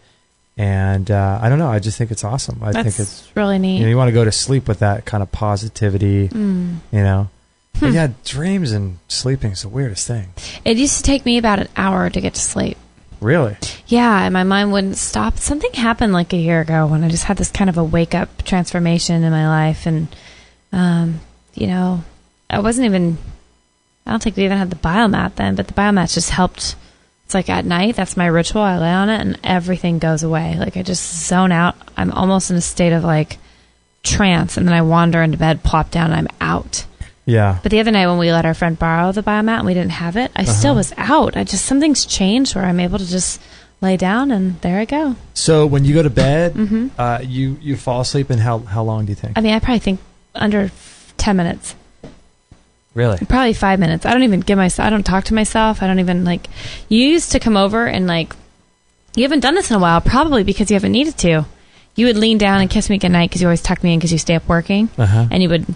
and I don't know, I just think it's awesome. I think it's really neat. You want to go to sleep with that kind of positivity, But yeah, dreams and sleeping is the weirdest thing. It used to take me about an hour to get to sleep. Really? Yeah, and my mind wouldn't stop. Something happened like a year ago when I just had this kind of a wake-up transformation in my life, and I I don't think we even had the biomat then, but the biomat just helped. It's like at night, that's my ritual. I lay on it and everything goes away. Like I just zone out. I'm almost in a state of like trance, and then I wander into bed, plop down, and I'm out. Yeah. But the other night when we let our friend borrow the biomat and we didn't have it, I still was out. Something's changed where I'm able to just lay down and there I go. So when you go to bed, you fall asleep in how long do you think? I mean, I probably think under 10 minutes. Really? Probably 5 minutes. I don't even I don't talk to myself. I don't even you used to come over and you haven't done this in a while, probably because you haven't needed to. You would lean down and kiss me goodnight because you always tuck me in because you stay up working. And you would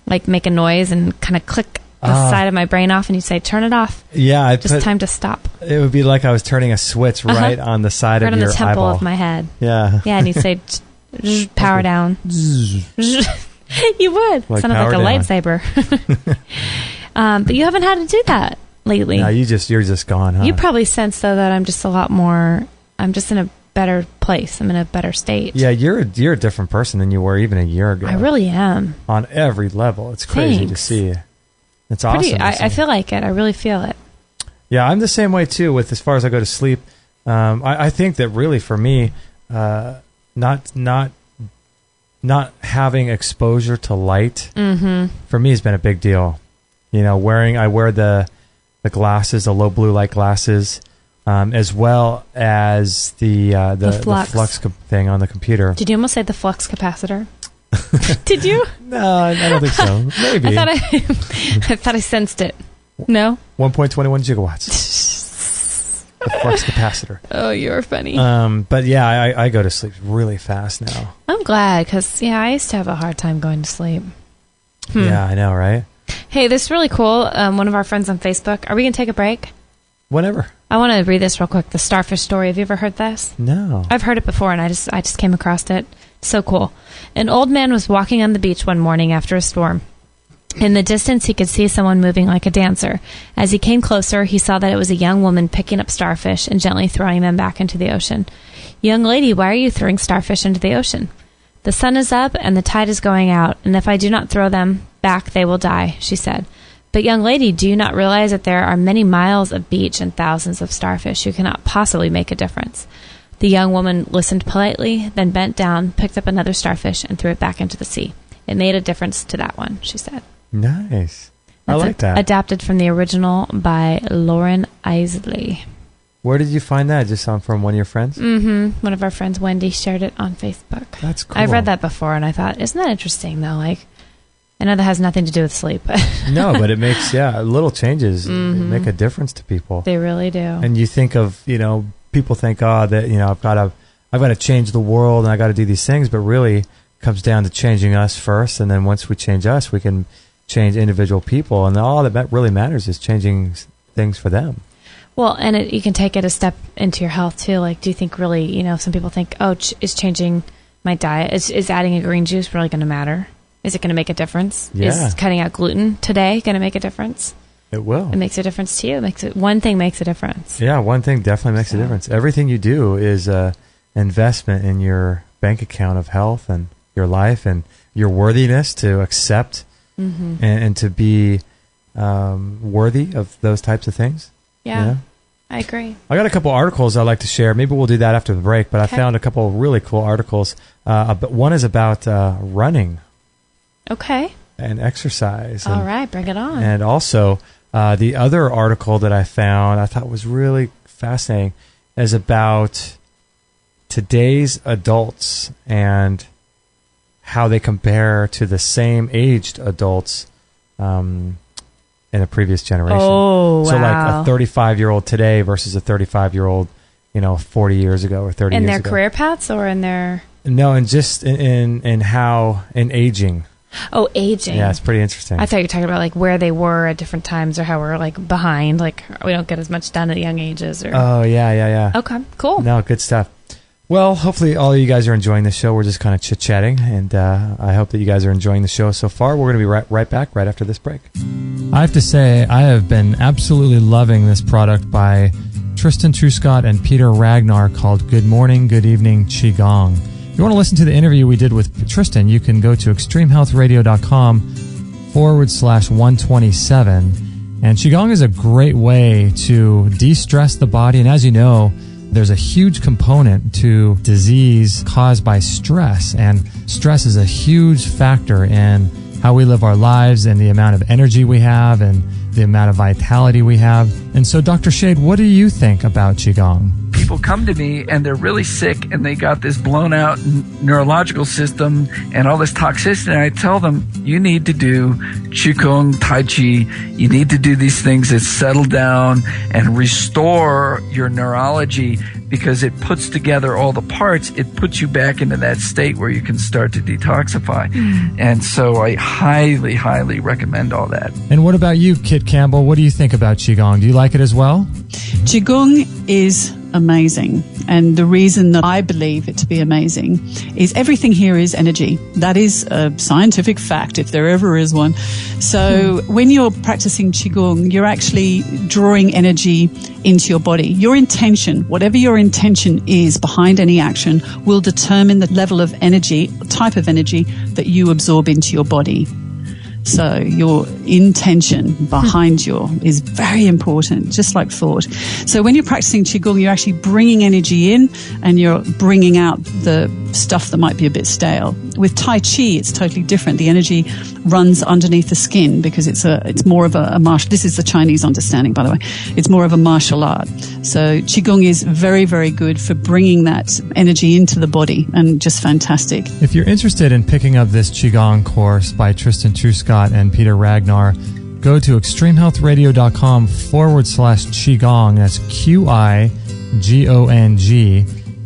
make a noise and kind of click the side of my brain off and you'd say, turn it off. Yeah. Time to stop. It would be like I was turning a switch right on the side of your eyeball. Right on the temple of my head. Yeah. Yeah, and you'd say, power down. You would. Sounded like a lightsaber. But you haven't had to do that lately. No, you're just gone, huh? You probably sense, though, that I'm just I'm just in a better place. I'm in a better state. Yeah, you're a different person than you were even a year ago. I really am. On every level. It's crazy to see. It's awesome. I feel like it. I really feel it. Yeah, I'm the same way, too, with as far as I go to sleep. I think that really for me, not having exposure to light for me has been a big deal. You know, I wear the glasses, the low blue light glasses, as well as the flux thing on the computer. Did you almost say the flux capacitor? Did you? No, I don't think so. Maybe. I thought I sensed it. No? 1.21 gigawatts. The flux capacitor. Oh, you're funny. But yeah, I go to sleep really fast now. I'm glad because I used to have a hard time going to sleep. Yeah, I know, right? Hey, this is really cool. One of our friends on Facebook. Are we going to take a break? Whenever. I want to read this real quick. The starfish story. Have you ever heard this? No. I've heard it before, and I just came across it. So cool. An old man was walking on the beach one morning after a storm. In the distance, he could see someone moving like a dancer. As he came closer, he saw that it was a young woman picking up starfish and gently throwing them back into the ocean. "Young lady, why are you throwing starfish into the ocean?" "The sun is up and the tide is going out, and if I do not throw them back, they will die," she said. "But young lady, do you not realize that there are many miles of beach and thousands of starfish who cannot possibly make a difference?" The young woman listened politely, then bent down, picked up another starfish, and threw it back into the sea. "It made a difference to that one," she said. Nice. I like that. Adapted from the original by Lauren Isley. Where did you find that? Just from one of your friends? Mm-hmm. One of our friends, Wendy, shared it on Facebook. That's cool. I've read that before, and I thought, isn't that interesting, though? I know that has nothing to do with sleep. No, but it makes, little changes make a difference to people. They really do. And you think of, people think, that, I've got to change the world and I got to do these things, but really it comes down to changing us first. And then once we change us, we can change individual people. And all that really matters is changing things for them. Well, and you can take it a step into your health too. Like, do you think really, some people think, is changing my diet, is adding a green juice really going to matter? Is it going to make a difference? Yeah. Is cutting out gluten today going to make a difference? It will. It makes a difference to you. One thing makes a difference. Yeah, one thing definitely makes a difference. Everything you do is an investment in your bank account of health and your life and your worthiness to accept and to be worthy of those types of things. Yeah, I agree. I got a couple articles I'd like to share. Maybe we'll do that after the break, but I found a couple of really cool articles. One is about running. Okay. And exercise. All right, bring it on. And also, the other article that I found I thought was really fascinating is about today's adults and how they compare to the same aged adults in a previous generation. Oh, wow. So like a 35-year-old today versus a 35-year-old, 40 years ago or 30 years ago. In their career paths or in their... No, and just in aging. Oh, aging. Yeah, it's pretty interesting. I thought you were talking about like where they were at different times or how we're like behind, like we don't get as much done at young ages. Or... Oh, yeah. Okay, cool. No, good stuff. Well, hopefully all of you guys are enjoying the show. We're just kind of chit-chatting, and I hope that you guys are enjoying the show so far. We're going to be right back right after this break. I have to say, I have been absolutely loving this product by Tristan Truscott and Peter Ragnar called Good Morning, Good Evening Qigong. If you want to listen to the interview we did with Tristan, you can go to extremehealthradio.com/127 And Qigong is a great way to de-stress the body. And as you know, there's a huge component to disease caused by stress. And stress is a huge factor in how we live our lives and the amount of energy we have and the amount of vitality we have. And so, Dr. Shade, what do you think about Qigong? People come to me and they're really sick and they got this blown out neurological system and all this toxicity. And I tell them, you need to do Qigong, Tai Chi. You need to do these things that settle down and restore your neurology, because it puts together all the parts. It puts you back into that state where you can start to detoxify. And so I highly, highly recommend all that. And what about you, Kit Campbell? What do you think about Qigong? Do you like it as well? Qigong is amazing. And the reason that I believe it to be amazing is everything here is energy. That is a scientific fact, if there ever is one. So when you're practicing Qigong, you're actually drawing energy into your body. Your intention, whatever your intention is behind any action, will determine the level of energy, type of energy that you absorb into your body. So your intention behind is very important, just like thought. So when you're practicing Qigong, you're actually bringing energy in and you're bringing out the stuff that might be a bit stale. With Tai Chi, it's totally different. The energy runs underneath the skin because it's more of a martial. This is the Chinese understanding, by the way. It's more of a martial art. So Qigong is very, very good for bringing that energy into the body, and just fantastic. If you're interested in picking up this Qigong course by Tristan Truscott and Peter Ragnar, go to extremehealthradio.com/Qigong. That's QIGONG.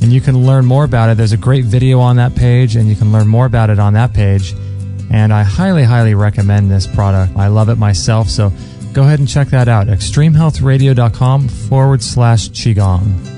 And you can learn more about it. There's a great video on that page, and you can learn more about it on that page. And I highly, highly recommend this product. I love it myself, so go ahead and check that out. extremehealthradio.com/Qigong.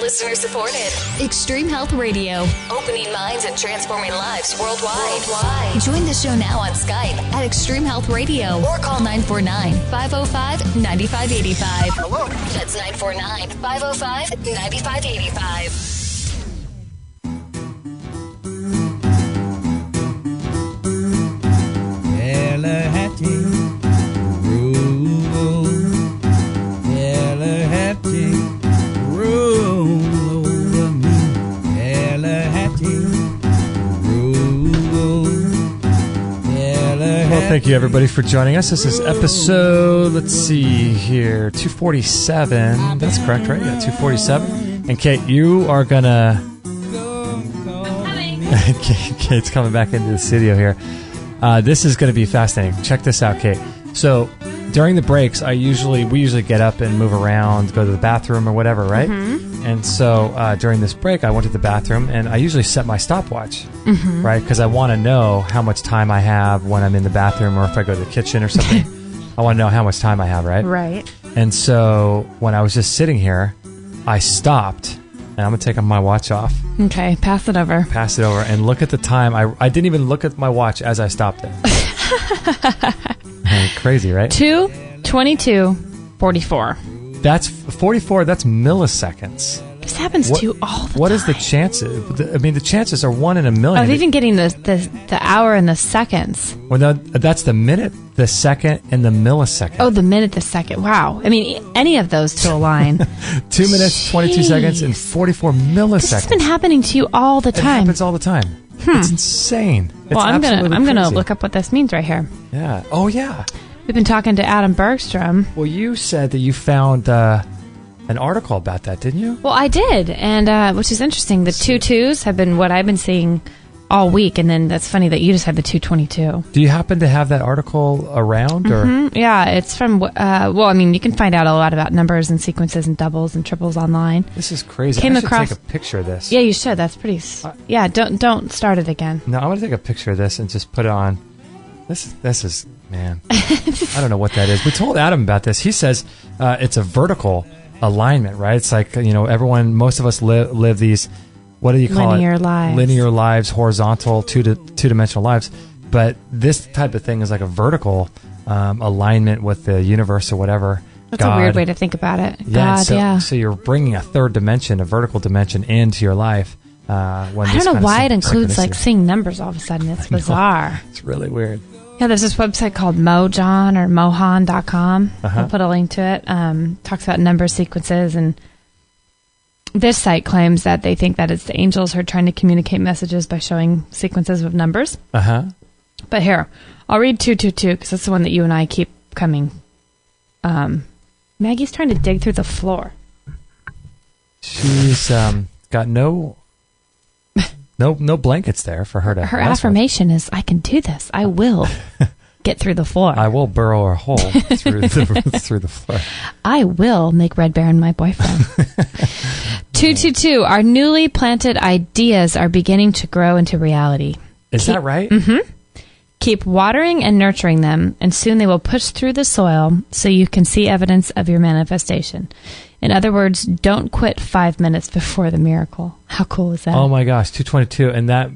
Listener supported. Extreme Health Radio. Opening minds and transforming lives worldwide. Join the show now on Skype at Extreme Health Radio or call 949-505-9585. Hello. That's 949-505-9585. Thank you, everybody, for joining us. This is episode, let's see here, 247. That's correct, right? Yeah, 247. And Kate, you are going to... Kate's coming back into the studio here. This is going to be fascinating. Check this out, Kate. So during the breaks, we usually get up and move around, go to the bathroom or whatever, right? Mm-hmm. And so during this break, I went to the bathroom, and I usually set my stopwatch, right? Because I want to know how much time I have when I'm in the bathroom, or if I go to the kitchen or something. I want to know how much time I have, right? Right. And so when I was just sitting here, I stopped, and I'm going to take my watch off. Okay, pass it over. Pass it over, and look at the time. I didn't even look at my watch as I stopped it. Crazy, right? 2:22:44. That's 44. That's milliseconds. This happens to you all the time. What is the chances? I mean, the chances are 1 in a million. Of even getting the hour and the seconds. Well, no, that's the minute, the second, and the millisecond. Oh, the minute, the second. Wow. I mean, any of those to align. 2 minutes, 22 seconds, and 44 milliseconds. This has been happening to you all the time. It happens all the time. It's insane. Well, I'm gonna look up what this means right here. Yeah. Oh, yeah. We've been talking to Adam Bergstrom. Well, you said that you found an article about that, didn't you? Well, I did, and which is interesting. The 2.2s have been what I've been seeing all week, and then that's funny that you just had the 2.22. Do you happen to have that article around? Or? Mm-hmm. Yeah, it's from, you can find out a lot about numbers and sequences and doubles and triples online. This is crazy. I should take a picture of this. Yeah, you should. That's pretty... yeah, don't start it again. No, I'm going to take a picture of this and just put it on. This is, man, I don't know what that is. We told Adam about this. He says it's a vertical alignment, right? It's like, most of us live these... What do you call Linear it? Lives. Linear lives, horizontal, two-dimensional lives. But this type of thing is like a vertical alignment with the universe or whatever. That's a weird way to think about it. Yeah, so you're bringing a third dimension, a vertical dimension into your life. I don't know why it includes like seeing numbers all of a sudden. It's bizarre. It's really weird. Yeah, there's this website called Mojon or Mohan.com. Uh-huh. I'll put a link to it. Talks about number sequences, and this site claims that they think that it's the angels who are trying to communicate messages by showing sequences of numbers. Uh-huh. But here, I'll read 222 because that's the one that you and I keep coming. Maggie's trying to dig through the floor. She's got no blankets there for her to. Her affirmation is, "I can do this. I will get through the floor. I will burrow a hole through the floor. I will make Red Baron my boyfriend." 222. Our newly planted ideas are beginning to grow into reality. Is that right? Mm-hmm. Keep watering and nurturing them, and soon they will push through the soil so you can see evidence of your manifestation. In other words, don't quit 5 minutes before the miracle. How cool is that? Oh my gosh, 222. And that,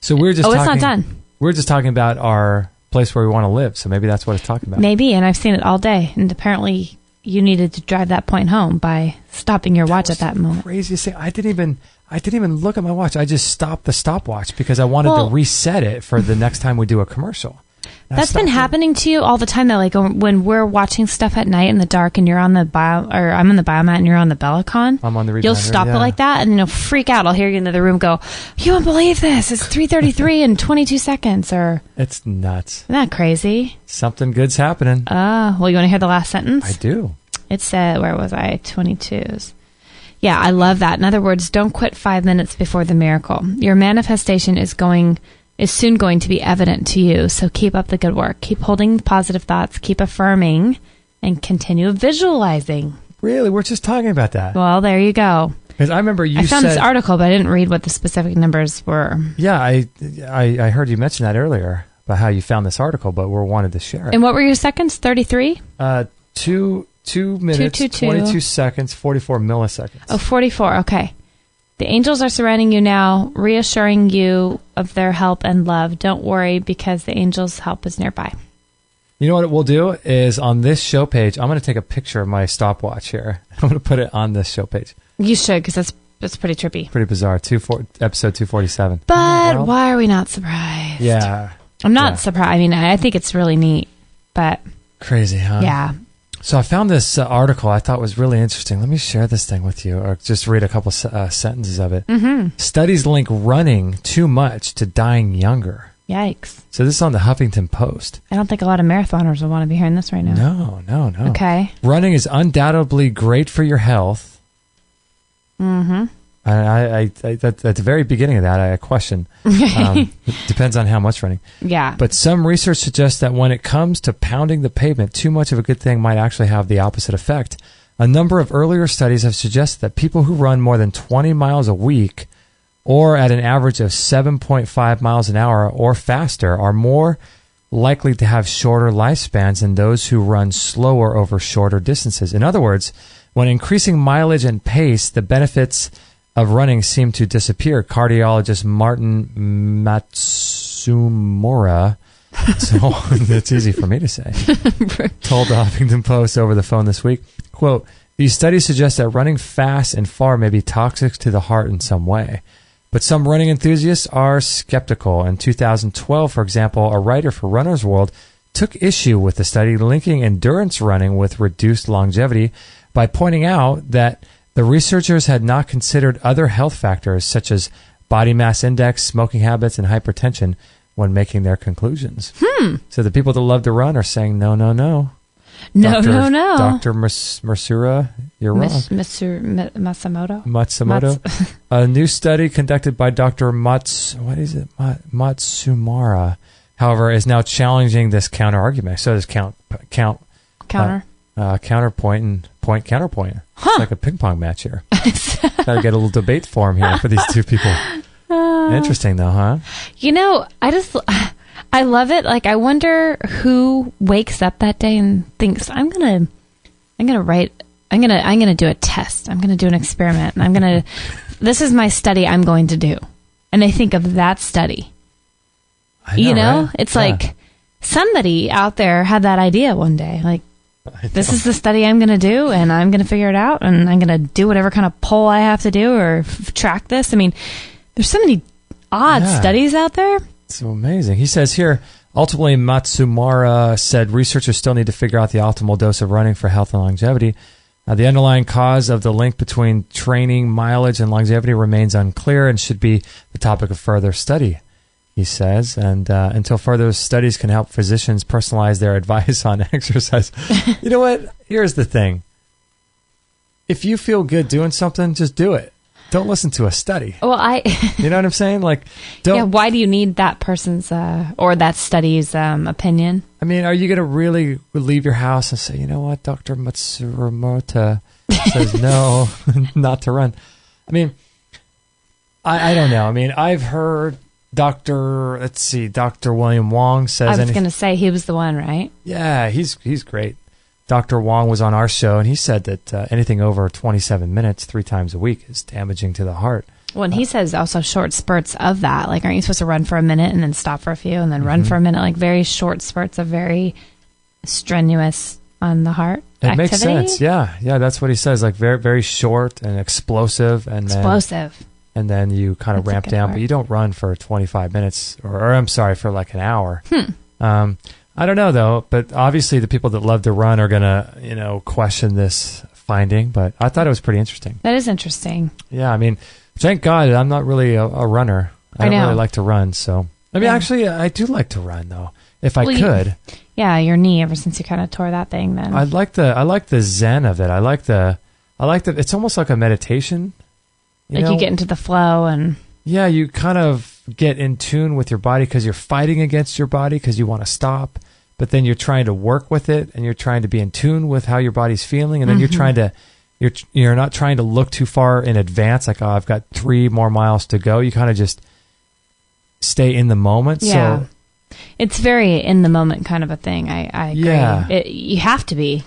so we're just it's talking, not done. We're just talking about our place where we want to live. So maybe that's what it's talking about. Maybe, and I've seen it all day. And apparently you needed to drive that point home by stopping your watch at that moment. Craziest thing. I didn't even look at my watch. I just stopped the stopwatch because I wanted to reset it for the next time we do a commercial. That's been happening to you all the time, though. Like when we're watching stuff at night in the dark, and you're on the I'm on the Biomat, and you're on the Bellicon. I'm on the Rebounder. You'll stop it like that, and you'll freak out. I'll hear you in the other room go, "You won't believe this! It's 3:33 and 22 seconds." Or it's nuts. Isn't that crazy? Something good's happening. Well, you want to hear the last sentence? I do. It said, where was I? 22s. Yeah, I love that. In other words, don't quit 5 minutes before the miracle. Your manifestation is soon going to be evident to you. So keep up the good work. Keep holding positive thoughts. Keep affirming, and continue visualizing. Really, we're just talking about that. Well, there you go. Because I remember I found this article, but I didn't read what the specific numbers were. Yeah, I heard you mention that earlier about how you found this article, but we wanted to share it. And what were your seconds? 33. 2 minutes, 22 seconds, 44 milliseconds. Oh, 44. Okay. The angels are surrounding you now, reassuring you of their help and love. Don't worry, because the angels' help is nearby. You know what we'll do is on this show page, I'm going to take a picture of my stopwatch here. I'm going to put it on this show page. You should, because that's pretty trippy. Pretty bizarre. Episode 247. But why are we not surprised? Yeah. I'm not surprised. I mean, I think it's really neat, but... Crazy, huh? Yeah. So I found this article I thought was really interesting. Let me share this thing with you, or just read a couple sentences of it. Mm-hmm. Studies link running too much to dying younger. Yikes. So this is on the Huffington Post. I don't think a lot of marathoners will want to be hearing this right now. No. Okay. Running is undoubtedly great for your health. Mm-hmm. I at the very beginning of that, I question. It depends on how much running. Yeah. But some research suggests that when it comes to pounding the pavement, too much of a good thing might actually have the opposite effect. A number of earlier studies have suggested that people who run more than 20 miles a week, or at an average of 7.5 miles an hour or faster, are more likely to have shorter lifespans than those who run slower over shorter distances. In other words, when increasing mileage and pace, the benefits of running seem to disappear. Cardiologist Martin Matsumura, so it's easy for me to say, told the Huffington Post over the phone this week, quote, "These studies suggest that running fast and far may be toxic to the heart in some way. But some running enthusiasts are skeptical. In 2012, for example, a writer for Runner's World took issue with the study linking endurance running with reduced longevity by pointing out that the researchers had not considered other health factors such as body mass index, smoking habits, and hypertension when making their conclusions. So the people that love to run are saying, no. No. Dr. Matsura, you're wrong. Matsumoto. A new study conducted by Dr. Matsumura, however, is now challenging this counter-argument. So this counterpoint and point counterpoint. It's like a ping pong match here. Got to get a little debate form here for these two people. Interesting, though, huh? You know, I love it. Like, I wonder who wakes up that day and thinks, I'm gonna do a test. I'm gonna do an experiment, and this is my study I'm going to do. And I think of that study. I know, right? It's like somebody out there had that idea one day. Like, this is the study I'm going to do, and I'm going to figure it out, and I'm going to do whatever kind of poll I have to do or track this. I mean, There's so many odd studies out there. So amazing. He says here, ultimately, Matsumura said researchers still need to figure out the optimal dose of running for health and longevity. The underlying cause of the link between training, mileage, and longevity remains unclear and should be the topic of further study, he says. And until further studies can help physicians personalize their advice on exercise. You know what? Here's the thing. If you feel good doing something, just do it. Don't listen to a study. Well, you know what I'm saying? Like, don't. Yeah. Why do you need that person's or that study's opinion? I mean, are you going to really leave your house and say, you know what, Dr. Matsumoto says no, not to run? I mean, I don't know. I mean, I've heard Dr. William Wong says. I was going to say he was the one, right? Yeah, he's great. Dr. Wong was on our show, and he said that anything over 27 minutes 3 times a week is damaging to the heart. Well, and he says also short spurts of that. Like, aren't you supposed to run for a minute and then stop for a few and then run for a minute? Like, very short spurts of very strenuous on the heart activity. Makes sense. Yeah, that's what he says. Like, very, very short and explosive. And then you kind of ramp down. But you don't run for 25 minutes or I'm sorry, for like an hour. I don't know, though, but obviously the people that love to run are going to, question this finding, but I thought it was pretty interesting. That is interesting. Yeah, I mean, thank God I'm not really a runner. I don't really like to run, so. I mean, actually, I do like to run, though, if I could. Your knee, ever since you kind of tore that thing, then. I like the zen of it. I like the, it's almost like a meditation. You get into the flow and. Yeah, you kind of get in tune with your body because you're fighting against your body because you want to stop, but then you're trying to work with it and you're trying to be in tune with how your body's feeling, and then you're not trying to look too far in advance, like, oh, I've got 3 more miles to go. You kind of just stay in the moment. Yeah. So it's very in the moment kind of a thing. I agree. Yeah. You have to be.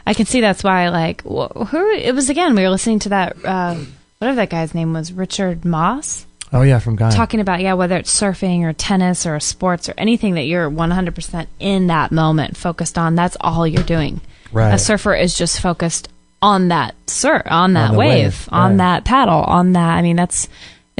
I can see that's why, like, it was, again, we were listening to that, whatever that guy's name was, Richard Moss. Oh, yeah, from Ghana. Talking about, whether it's surfing or tennis or sports or anything that you're 100% in that moment focused on, that's all you're doing. Right. A surfer is just focused on that wave, on that paddle, on that. I mean, it's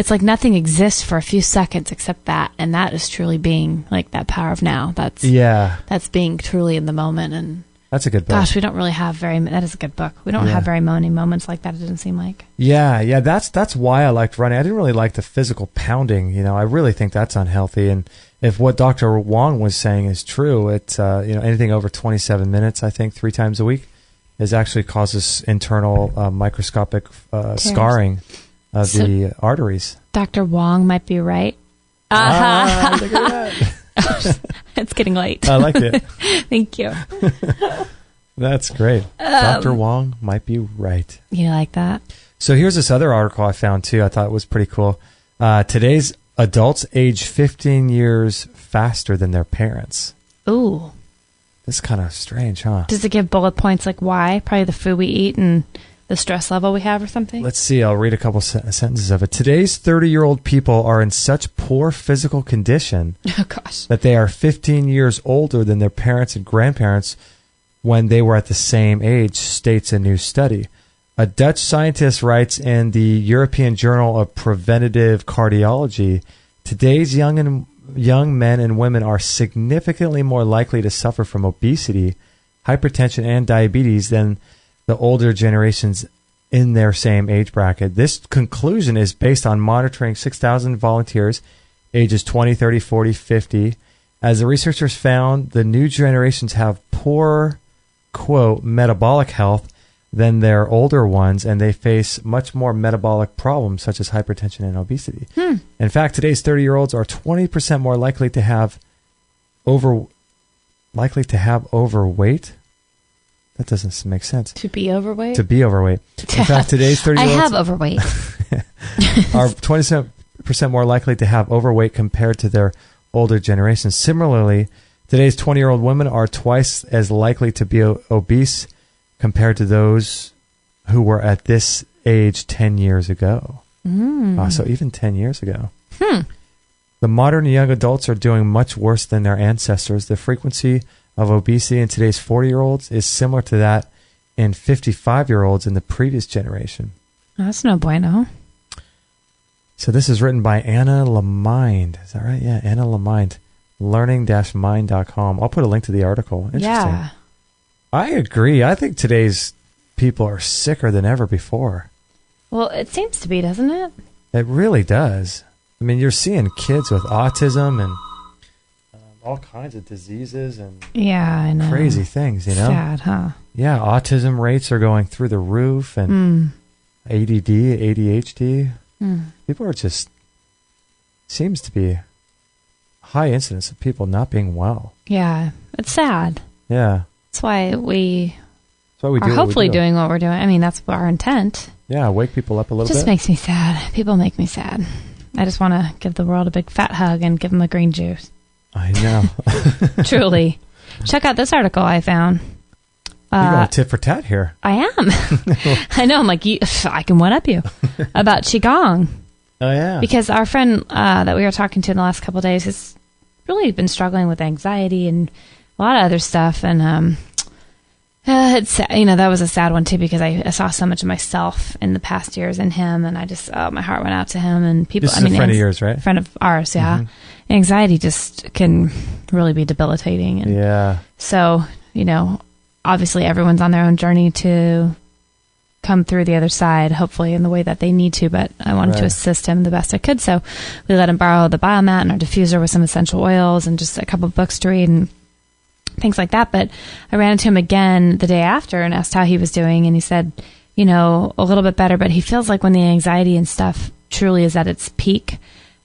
like nothing exists for a few seconds except that. And that is truly being like that power of now. That's being truly in the moment. And that's a good book. Gosh, we don't really have that is a good book. We don't have very many moments like that, it doesn't seem like. Yeah, that's why I liked running. I didn't really like the physical pounding, I really think that's unhealthy. And if what Dr. Wong was saying is true, it's, anything over 27 minutes, I think 3 times a week, actually causes internal microscopic scarring of the arteries. Dr. Wong might be right. Look at that. It's getting late. I like it. Thank you. That's great. Dr. Wong might be right. You like that? So here's this other article I found too. I thought it was pretty cool. Today's adults age 15 years faster than their parents. Ooh. This is kind of strange, huh? Does it give bullet points like why? Probably the food we eat and the stress level we have or something? Let's see. I'll read a couple sentences of it. Today's 30-year-old people are in such poor physical condition that they are 15 years older than their parents and grandparents when they were at the same age, states a new study. A Dutch scientist writes in the European Journal of Preventive Cardiology, today's young men and women are significantly more likely to suffer from obesity, hypertension, and diabetes than the older generations in their same age bracket. This conclusion is based on monitoring 6,000 volunteers, ages 20, 30, 40, 50. As the researchers found, the new generations have poor, quote, metabolic health than their older ones, and they face much more metabolic problems such as hypertension and obesity. In fact, today's 30-year-olds are 20% more likely to have overweight. That doesn't make sense. To be overweight? To be overweight. In fact, today's 30-year-olds... I have overweight. are 27% more likely to have overweight compared to their older generations. Similarly, today's 20-year-old women are twice as likely to be obese compared to those who were at this age 10 years ago. So even 10 years ago. The modern young adults are doing much worse than their ancestors. The frequency of obesity in today's 40-year-olds is similar to that in 55-year-olds in the previous generation. That's no bueno. So this is written by Anna Lamind. Is that right? Yeah, Anna Lamind. Learning-mind.com. I'll put a link to the article. Interesting. Yeah. I agree. I think today's people are sicker than ever before. Well, it seems to be, doesn't it? It really does. I mean, you're seeing kids with autism and all kinds of diseases and yeah, I know. Crazy things, you know? Sad, huh? Yeah, autism rates are going through the roof and ADD, ADHD. People are just, seems to be high incidence of people not being well. Yeah, it's sad. Yeah. That's why we are hopefully doing what we're doing. I mean, that's our intent. Yeah, wake people up a little bit. It just makes me sad. People make me sad. I just want to give the world a big fat hug and give them a green juice. I know. Truly. Check out this article I found. You're going tit for tat here. I am. I know. I'm like, I can one-up you about Qigong. Oh, yeah. Because our friend that we were talking to in the last couple of days has really been struggling with anxiety and a lot of other stuff. And it's, that was a sad one, too, because I saw so much of myself in the past years in him. And I just, my heart went out to him. And people, This is a friend of yours, right? Friend of ours, yeah. Mm-hmm. Anxiety just can really be debilitating. And yeah. So, obviously everyone's on their own journey to come through the other side, hopefully in the way that they need to, but I wanted to assist him the best I could. So we let him borrow the biomat and our diffuser with some essential oils and just a couple of books to read and things like that. But I ran into him again the day after and asked how he was doing. And he said, a little bit better, but he feels like when the anxiety and stuff truly is at its peak,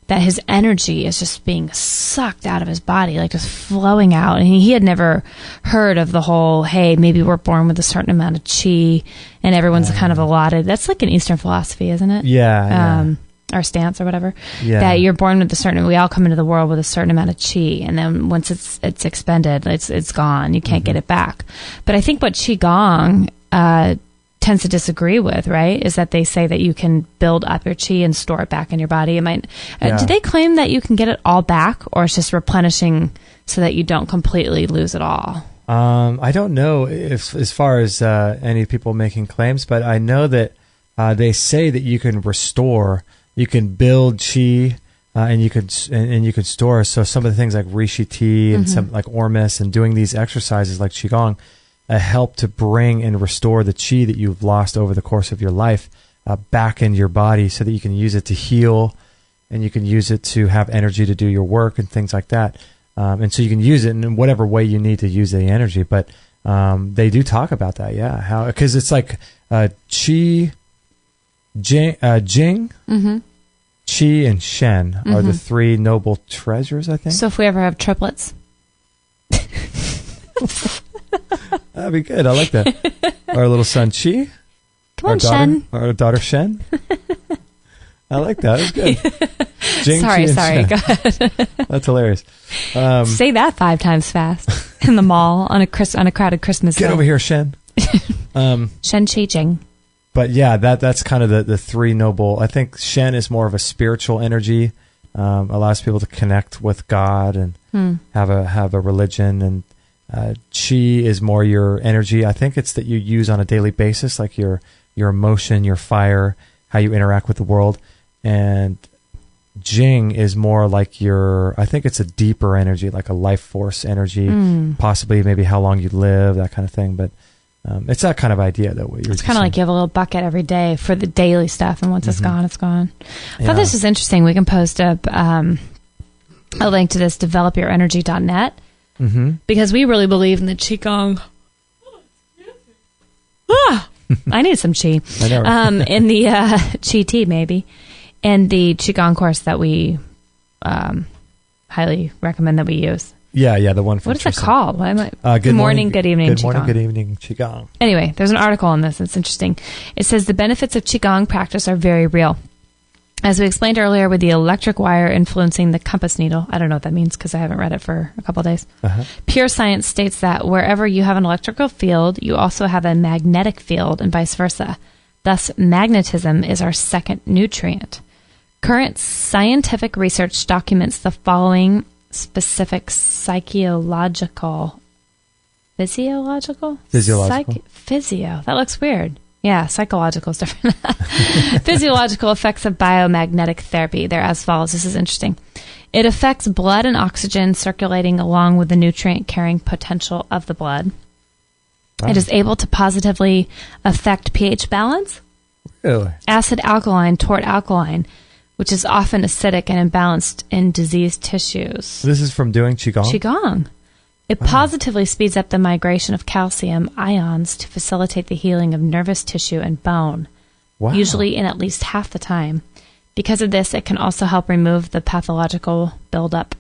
that his energy is just being sucked out of his body, like just flowing out. And he had never heard of the whole, hey, maybe we're born with a certain amount of chi and everyone's kind of allotted. That's like an Eastern philosophy, isn't it? Yeah. Our stance or whatever. Yeah. That you're born with a certain, we all come into the world with a certain amount of chi. And then once it's expended, it's gone. You can't get it back. But I think what Qigong, tends to disagree with, right, is that they say that you can build up your chi and store it back in your body. Do they claim that you can get it all back, or it's just replenishing so that you don't completely lose it all? I don't know if as far as any people making claims, but I know that they say that you can restore, you can build chi, and you could store. So some of the things like Rishi tea and some like Ormus and doing these exercises like Qigong help to bring and restore the chi that you've lost over the course of your life back in your body so that you can use it to heal and you can use it to have energy to do your work and things like that. And so you can use it in whatever way you need to use the energy. But they do talk about that, yeah. Because it's like Qi, Jing, Qi, and Shen are the three noble treasures, I think. So if we ever have triplets... That'd be good. I like that. Our little son Chi. Come on, Shen. Our daughter Shen. I like that. That's good. Jing, sorry. Shen. Go ahead. That's hilarious. Say that 5 times fast in the mall on a crowded Christmas day. Get over here, Shen. Shen, Chi, Jing. But yeah, that's kind of the three noble. I think Shen is more of a spiritual energy. Allows people to connect with God and have a religion, and Chi is more your energy. I think it's that you use on a daily basis, like your emotion, your fire, how you interact with the world. And Jing is more like I think it's a deeper energy, like a life force energy, possibly maybe how long you live, that kind of thing. But it's that kind of idea, though. It's kind of like you have a little bucket every day for the daily stuff, and once it's gone, it's gone. I thought this was interesting. We can post up a link to this, developurenergy.net. Because we really believe in the Qigong. I need some Qi. I know, right? In the Qi tea, maybe. And the Qigong course that we highly recommend that we use. Yeah, the one from What is it called? What am I? Good morning, good evening, Good Qigong. morning, good evening, Qigong. Anyway, there's an article on this. It's interesting. It says the benefits of Qigong practice are very real. As we explained earlier, with the electric wire influencing the compass needle, I don't know what that means because I haven't read it for a couple of days. Pure science states that wherever you have an electrical field, you also have a magnetic field and vice versa. Thus, magnetism is our second nutrient. Current scientific research documents the following specific physiological? Physio. That looks weird. Yeah, psychological is different. Physiological effects of biomagnetic therapy. They're as follows. This is interesting. It affects blood and oxygen circulating along with the nutrient-carrying potential of the blood. Wow. It is able to positively affect pH balance. Really? Acid-alkaline toward alkaline, which is often acidic and imbalanced in diseased tissues. This is from doing Qigong? Qigong. It positively speeds up the migration of calcium ions to facilitate the healing of nervous tissue and bone, usually in at least half the time. Because of this, it can also help remove the pathological buildup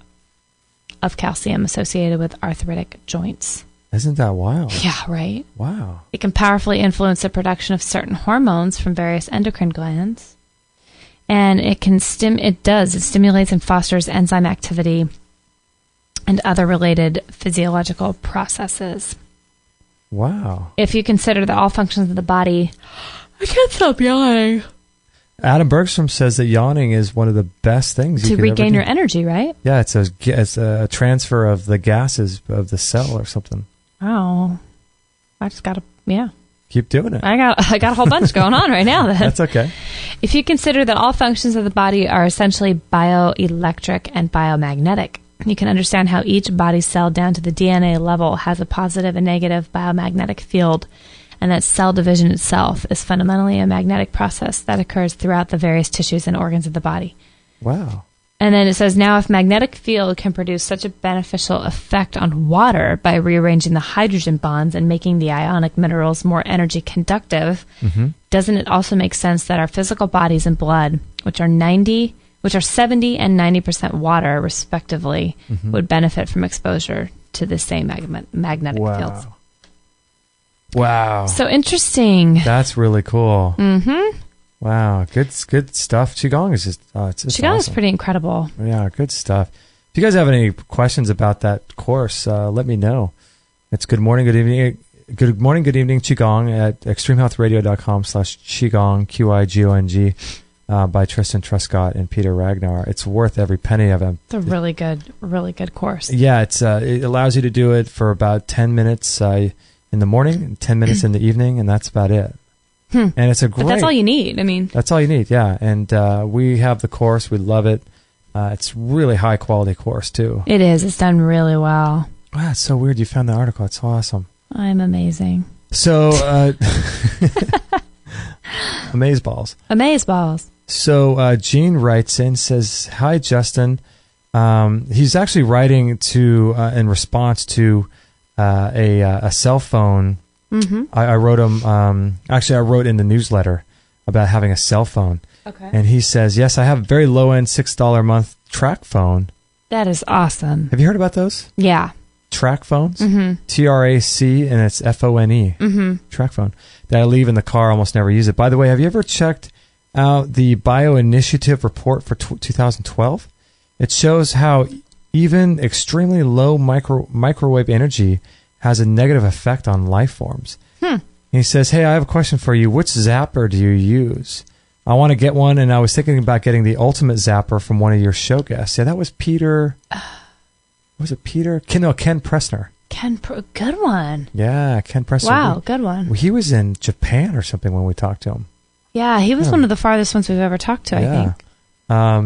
of calcium associated with arthritic joints. Isn't that wild? Yeah, right? Wow. It can powerfully influence the production of certain hormones from various endocrine glands. And it stimulates and fosters enzyme activity and other related physiological processes. Wow. If you consider that all functions of the body... I can't stop yawning. Adam Bergstrom says that yawning is one of the best things you to can regain ever do. your energy, right? Yeah, it's a transfer of the gases of the cell or something. Oh. I just got to... Yeah. Keep doing it. I got a whole bunch going on right now. Then. That's okay. If you consider that all functions of the body are essentially bioelectric and biomagnetic, you can understand how each body cell down to the DNA level has a positive and negative biomagnetic field, and that cell division itself is fundamentally a magnetic process that occurs throughout the various tissues and organs of the body. Wow. And then it says, now if magnetic field can produce such a beneficial effect on water by rearranging the hydrogen bonds and making the ionic minerals more energy conductive, doesn't it also make sense that our physical bodies and blood, which are 70 and 90% water, respectively, would benefit from exposure to the same magnetic fields? Wow. So interesting. That's really cool. Mm-hmm. Wow. Good stuff. Qigong is just, it's Qigong awesome. is pretty incredible. Yeah, good stuff. If you guys have any questions about that course, let me know. It's good morning, good evening, Qigong at extremehealthradio.com/Qigong, Qigong. By Tristan Truscott and Peter Ragnar. It's worth every penny of it. It's a really good course. Yeah, it allows you to do it for about 10 minutes in the morning, and 10 minutes in the evening, and that's about it. And it's a great... But that's all you need. I mean... That's all you need, yeah. And we have the course. We love it. It's really high-quality course, too. It is. It's done really well. Wow, it's so weird you found the article. It's so awesome. I'm amazing. So, Amazeballs. Amazeballs. So Gene writes in, says, "Hi, Justin." He's actually writing to in response to a cell phone. Mm-hmm. I wrote him. Actually, I wrote in the newsletter about having a cell phone. Okay. And he says, "Yes, I have a very low end $6 a month track phone." That is awesome. Have you heard about those? Yeah. Track phones. Mm-hmm. TRAC, and it's FONE. Mm-hmm. Track phone that I leave in the car. Almost never use it. By the way, have you ever checked out the Bioinitiative report for 2012? It shows how even extremely low microwave energy has a negative effect on life forms. He says, "Hey, I have a question for you. Which zapper do you use? I want to get one, and I was thinking about getting the Ultimate Zapper from one of your show guests." Yeah, that was Peter. Was it Peter? Ken Pressner. Good one. Yeah, Ken Pressner. Wow, good one. He was in Japan or something when we talked to him. Yeah, he was one of the farthest ones we've ever talked to, I think.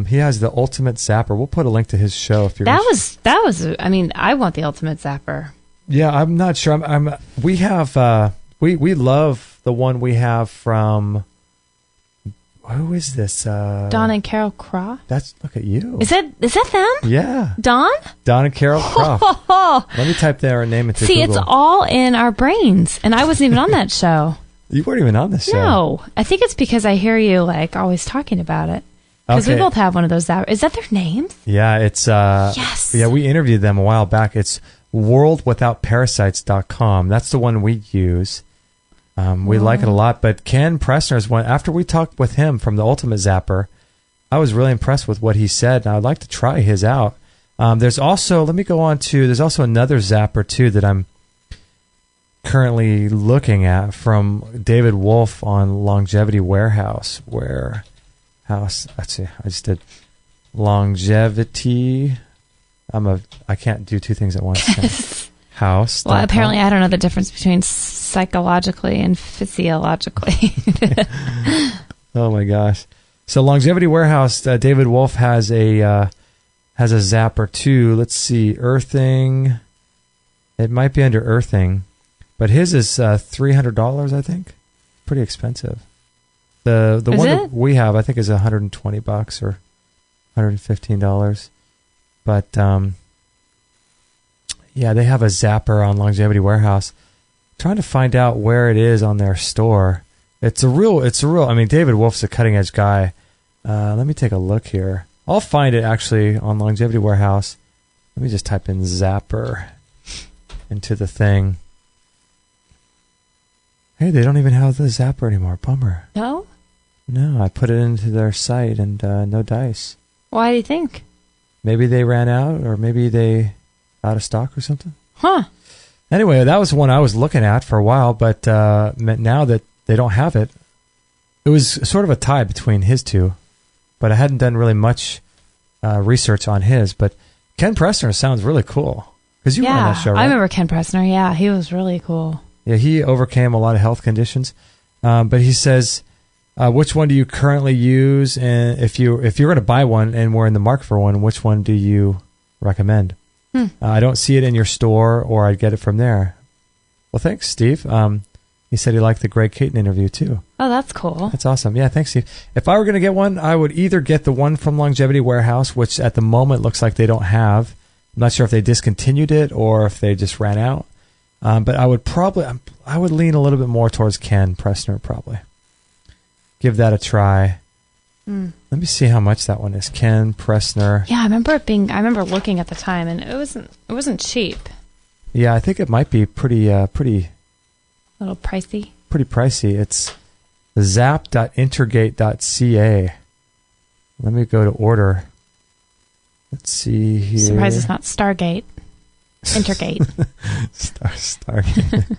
He has the Ultimate Zapper. We'll put a link to his show if you're. That was. I mean, I want the Ultimate Zapper. Yeah, I'm not sure. We have. We love the one we have from. Who is this? Don and Carol Croft. Look at you. Is that them? Yeah. Don and Carol Croft. Let me type their name into See, Google. it's all in our brains, and I wasn't even on that show. You weren't even on this show. No, I think it's because I hear you always talking about it. Because we both have one of those. Is that their names? Yeah, it's. Yes. Yeah, we interviewed them a while back. It's worldwithoutparasites.com. That's the one we use. We like it a lot. But Ken Pressner's one. After we talked with him from the Ultimate Zapper, I was really impressed with what he said, and I'd like to try his out. There's also. Let me go on to. There's also another Zapper too that I'm currently looking at from David Wolf on Longevity Warehouse. Let's see. I just did longevity. I can't do two things at once. House. Well, apparently I don't know the difference between psychologically and physiologically. Oh my gosh! So Longevity Warehouse, David Wolf has a zapper too. Let's see, earthing. It might be under earthing, but his is $300. I think, pretty expensive. The one that we have, I think, is $120 or $115. But yeah, they have a zapper on Longevity Warehouse. Trying to find out where it is on their store. It's a real. I mean, David Wolf's a cutting edge guy. Let me take a look here. I'll find it actually on Longevity Warehouse. Let me just type in zapper into the thing. Hey, they don't even have the zapper anymore. Bummer. No? No, I put it into their site and no dice. Why do you think? Maybe they ran out, or maybe they out of stock or something. Huh. Anyway, that was one I was looking at for a while, but now that they don't have it, it was sort of a tie between his two, but I hadn't done really much research on his. But Ken Pressner sounds really cool. Because you were on that show, right? I remember Ken Pressner. Yeah, he was really cool. Yeah, he overcame a lot of health conditions. But he says, which one do you currently use? And if you're going to buy one and we're in the market for one, which one do you recommend? I don't see it in your store, or I'd get it from there. Well, thanks, Steve. He said he liked the Greg Caton interview, too. Oh, that's cool. That's awesome. Yeah, thanks, Steve. If I were going to get one, I would either get the one from Longevity Warehouse, which at the moment looks like they don't have. I'm not sure if they discontinued it or if they just ran out. But I would lean a little bit more towards Ken Pressner, probably. Give that a try. Let me see how much that one is. Ken Pressner. Yeah, I remember looking at the time, and it wasn't cheap. Yeah, I think it might be pretty a little pricey. Pretty pricey. It's zap.intergate.ca. Let me go to order. Let's see here. Surprised it's not Stargate. Intergate. Stargate.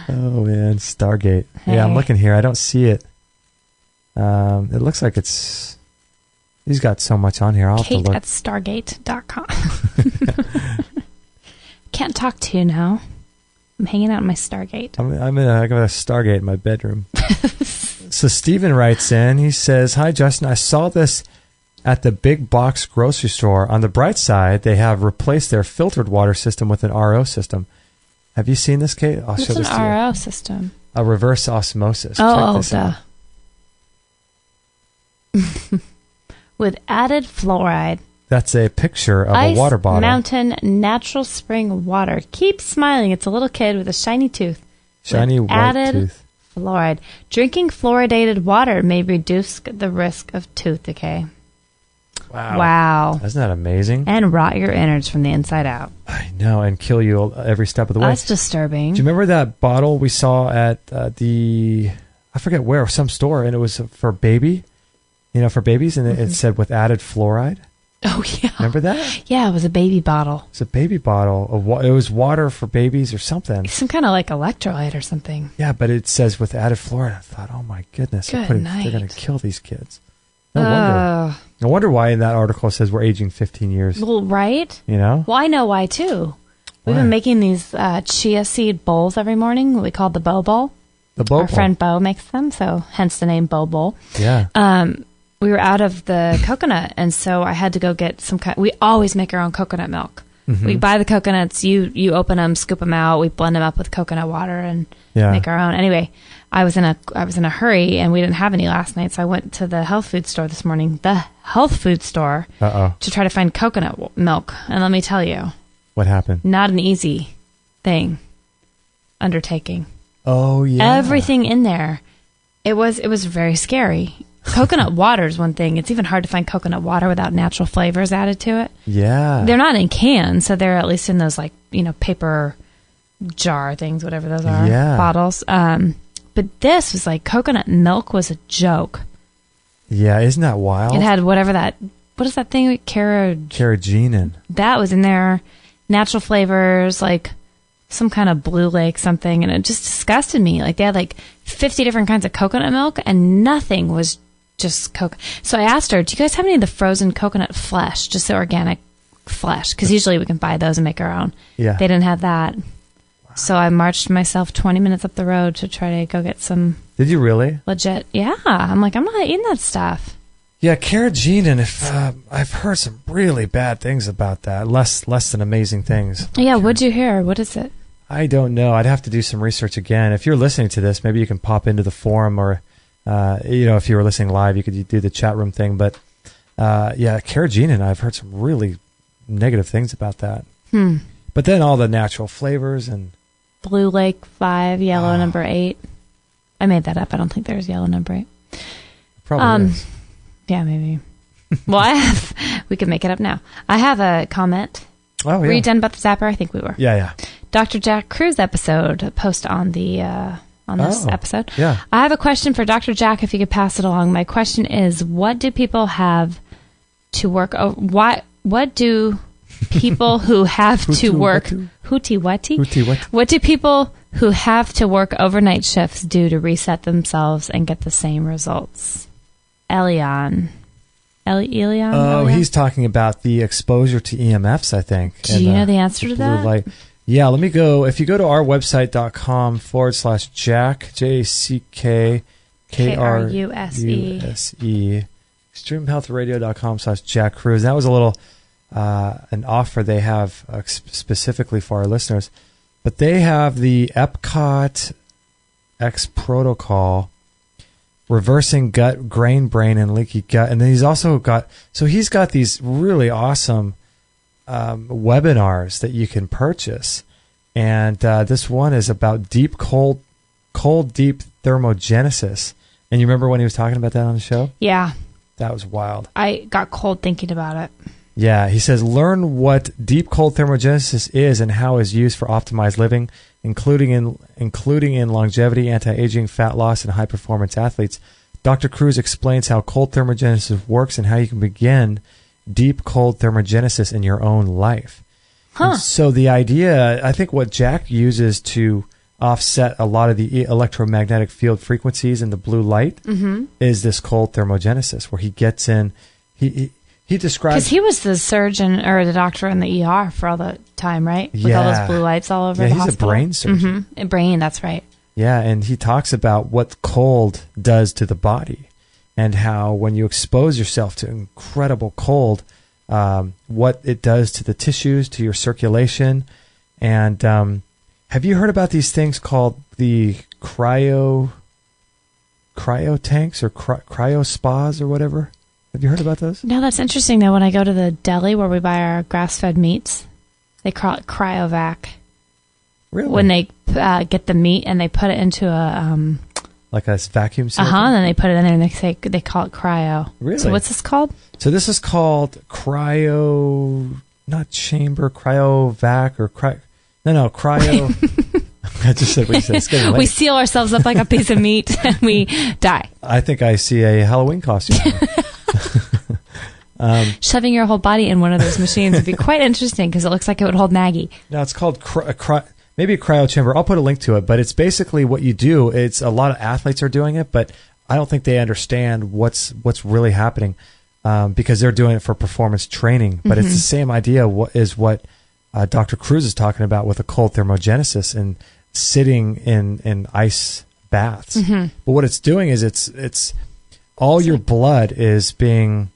Oh man, Stargate. Hey. Yeah, I'm looking here. I don't see it. It looks like he's got so much on here. I'll have to look. Kate at stargate.com. Can't talk to you now. I'm hanging out in my Stargate. I got a Stargate in my bedroom. So Steven writes in. He says, "Hi Justin, I saw this at the big box grocery store. On the bright side, they have replaced their filtered water system with an RO system. Have you seen this, Kate? I'll show this to you. What's an RO system? A reverse osmosis. Oh, duh. With added fluoride. That's a picture of a water bottle. Mountain natural spring water. Keep smiling. It's a little kid with a shiny tooth. Shiny white added tooth. Fluoride. Drinking fluoridated water may reduce the risk of tooth decay." Wow. Isn't that amazing? And rot your innards from the inside out. I know, and kill you every step of the way. That's disturbing. Do you remember that bottle we saw at I forget where, some store, and it was for babies, and it said with added fluoride? Oh, yeah. Remember that? Yeah, it was a baby bottle. It's a baby bottle. It was water for babies or something. Some kind of like electrolyte or something. Yeah, but it says with added fluoride. I thought, oh my goodness, they're going to kill these kids. No wonder. I wonder why in that article it says we're aging 15 years. Well, right? You know? Well, I know why, too. We've been making these chia seed bowls every morning. We call the Bo Bowl. The Bo Bowl. Our friend Bo makes them, so hence the name Bo Bowl. Yeah. We were out of the coconut, and so I had to go get some kind. We always make our own coconut milk. Mm-hmm. We buy the coconuts. You open them, scoop them out. We blend them up with coconut water and make our own. Anyway, I was in a hurry, and we didn't have any last night, so I went to the health food store this morning. The health food store to try to find coconut milk, and let me tell you, what happened? Not an easy undertaking. Oh yeah, everything in there. It was very scary. Coconut water is one thing. It's even hard to find coconut water without natural flavors added to it. Yeah. They're not in cans, so they're at least in those paper jar things, whatever those are, bottles. But this was coconut milk was a joke. Yeah, isn't that wild? It had what is that thing? Carrageenan. That was in there. Natural flavors, some kind of Blue Lake something, and it just disgusted me. They had 50 different kinds of coconut milk, and nothing was just coconut. So I asked her, "Do you guys have any of the frozen coconut flesh, just the organic flesh, because usually we can buy those and make our own. Yeah. They didn't have that. So I marched myself 20 minutes up the road to try to go get some Did you really? legit. Yeah. I'm like, I'm not eating that stuff. Yeah, carrageenan. If I've heard some really bad things about that, less than amazing things. Yeah. What'd you hear? What is it? I don't know. I'd have to do some research again. If you're listening to this, maybe you can pop into the forum, or if you were listening live, you could do the chat room thing. But carrageenan. I've heard some really negative things about that. But then all the natural flavors and Blue Lake 5, yellow number 8. I made that up. I don't think there's yellow number 8. probably is. Yeah, maybe. Well, we can make it up now. I have a comment. Oh, yeah. Were you done about the zapper? I think we were. Yeah. Dr. Jack Cruz episode, post on the on this episode. Yeah. I have a question for Dr. Jack, if you could pass it along. My question is, what do people have to work what do people who have to work what do people who have to work overnight shifts do to reset themselves and get the same results? Elion. Oh, he's talking about the exposure to EMFs, I think. Do you know the answer to that? Light. Yeah, let me go. If you go to our website.com/Jack, JACKKRUSE, extremehealthradio.com/Jack Cruz. That was a little an offer they have specifically for our listeners. But they have the Epcot X protocol, reversing gut, grain brain, and leaky gut. And then he's also got these really awesome webinars that you can purchase. And this one is about deep cold deep thermogenesis. And you remember when he was talking about that on the show? Yeah. That was wild. I got cold thinking about it. Yeah, he says, learn what deep cold thermogenesis is and how it's used for optimized living, including in longevity, anti-aging, fat loss, and high-performance athletes. Dr. Cruz explains how cold thermogenesis works and how you can begin deep cold thermogenesis in your own life. And so the idea, I think what Jack uses to offset a lot of the electromagnetic field frequencies and the blue light is this cold thermogenesis, where he gets in, he describes... Because he was the surgeon or the doctor in the ER for all the time, right? With all those blue lights all over the hospital. He's a brain surgeon. Brain, that's right. Yeah, and he talks about what cold does to the body and how when you expose yourself to incredible cold, what it does to the tissues, to your circulation. And have you heard about these things called the cryo tanks or cryo spas or whatever? Have you heard about those? No, that's interesting, though. When I go to the deli where we buy our grass-fed meats, they call it cryovac. Really? When they get the meat and they put it into a... like a vacuum seal? and then they put it in there and they call it cryo. Really? So what's this called? So this is called cryovac or cryo... I just said what you said. It's getting late. We seal ourselves up like a piece of meat and we die. I think I see a Halloween costume. Shoving your whole body in one of those machines would be quite interesting because it looks like it would hold Maggie. No, it's called maybe a cryo chamber. I'll put a link to it, but it's basically what you do. It's a lot of athletes are doing it, but I don't think they understand what's really happening because they're doing it for performance training. But it's the same idea. What Dr. Cruz is talking about with a cold thermogenesis and sitting in ice baths. But what it's doing is it's all your blood is being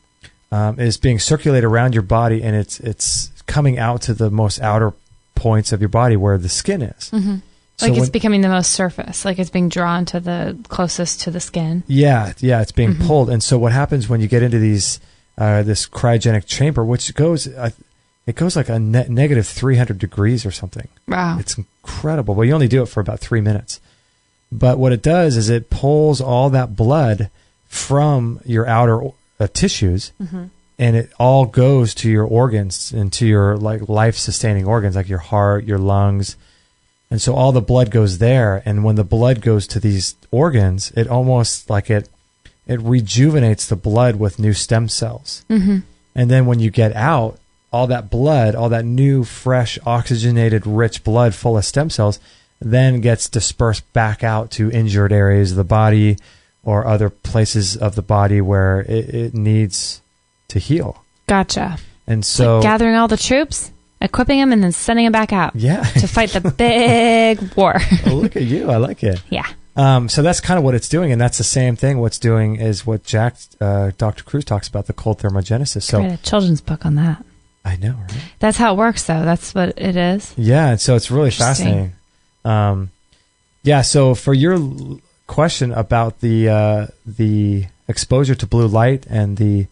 circulated around your body, and it's coming out to the most outer points of your body where the skin is. So like it's becoming the most surface, like it's being drawn to the closest to the skin. Yeah, it's being pulled. And so what happens when you get into these this cryogenic chamber, which goes like a negative 300 degrees or something. Wow. It's incredible. Well, you only do it for about 3 minutes. But what it does is it pulls all that blood from your outer tissues, and it all goes to your organs and to your life-sustaining organs, like your heart, your lungs. And so all the blood goes there. And when the blood goes to these organs, it almost like it rejuvenates the blood with new stem cells. And then when you get out, all that blood, all that new, fresh, oxygenated, rich blood full of stem cells then gets dispersed back out to injured areas of the body or other places of the body where it needs to heal. Gotcha. And so like gathering all the troops, equipping them, and then sending them back out. Yeah. To fight the big war. Oh, look at you. I like it. Yeah. So that's kind of what it's doing, and that's the same thing. What's doing is what Dr. Kruse talks about, the cold thermogenesis. So write a children's book on that. I know, right? That's how it works, though. That's what it is. Yeah, and so it's really fascinating. Yeah, so for your question about the exposure to blue light and the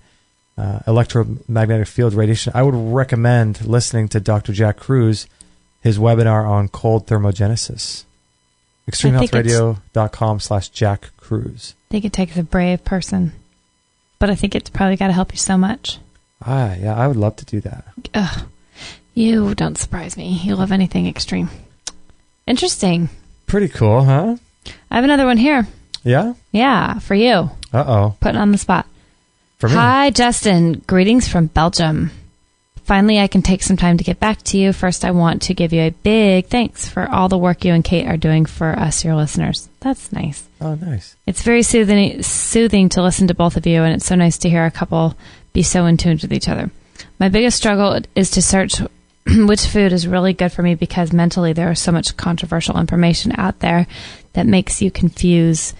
electromagnetic field radiation, I would recommend listening to Dr. Jack Kruse, his webinar on cold thermogenesis. ExtremeHealthRadio.com/Jack Kruse. I think it takes a brave person, but I think it's probably got to help you so much. Yeah, I would love to do that. Ugh. You don't surprise me. You love anything extreme. Interesting. Pretty cool, huh? I have another one here. Yeah? Yeah, for you. Uh-oh. Putting on the spot. For me? Hi, Justin. Greetings from Belgium. Finally, I can take some time to get back to you. First, I want to give you a big thanks for all the work you and Kate are doing for us, your listeners. That's nice. Oh, nice. It's very soothing to listen to both of you, and it's so nice to hear a couple be so in tune with each other. My biggest struggle is to search which food is really good for me, because mentally there is so much controversial information out there that makes you confuse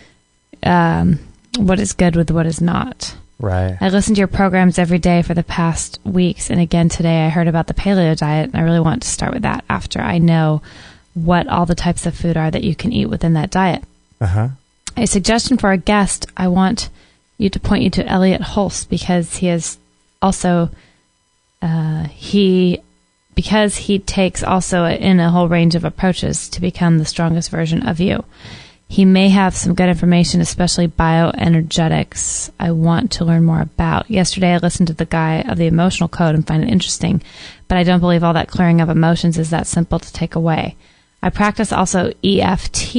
what is good with what is not. Right. I listen to your programs every day for the past weeks, and again today I heard about the paleo diet, and I really want to start with that after I know what all the types of food are that you can eat within that diet. Uh-huh. A suggestion for a guest, I want you to point you to Elliot Holst, because he is also because he takes also in a whole range of approaches to become the strongest version of you. He may have some good information, especially bioenergetics, I want to learn more about. Yesterday, I listened to the guy of the emotional code and find it interesting, but I don't believe all that clearing of emotions is that simple to take away. I practice also EFT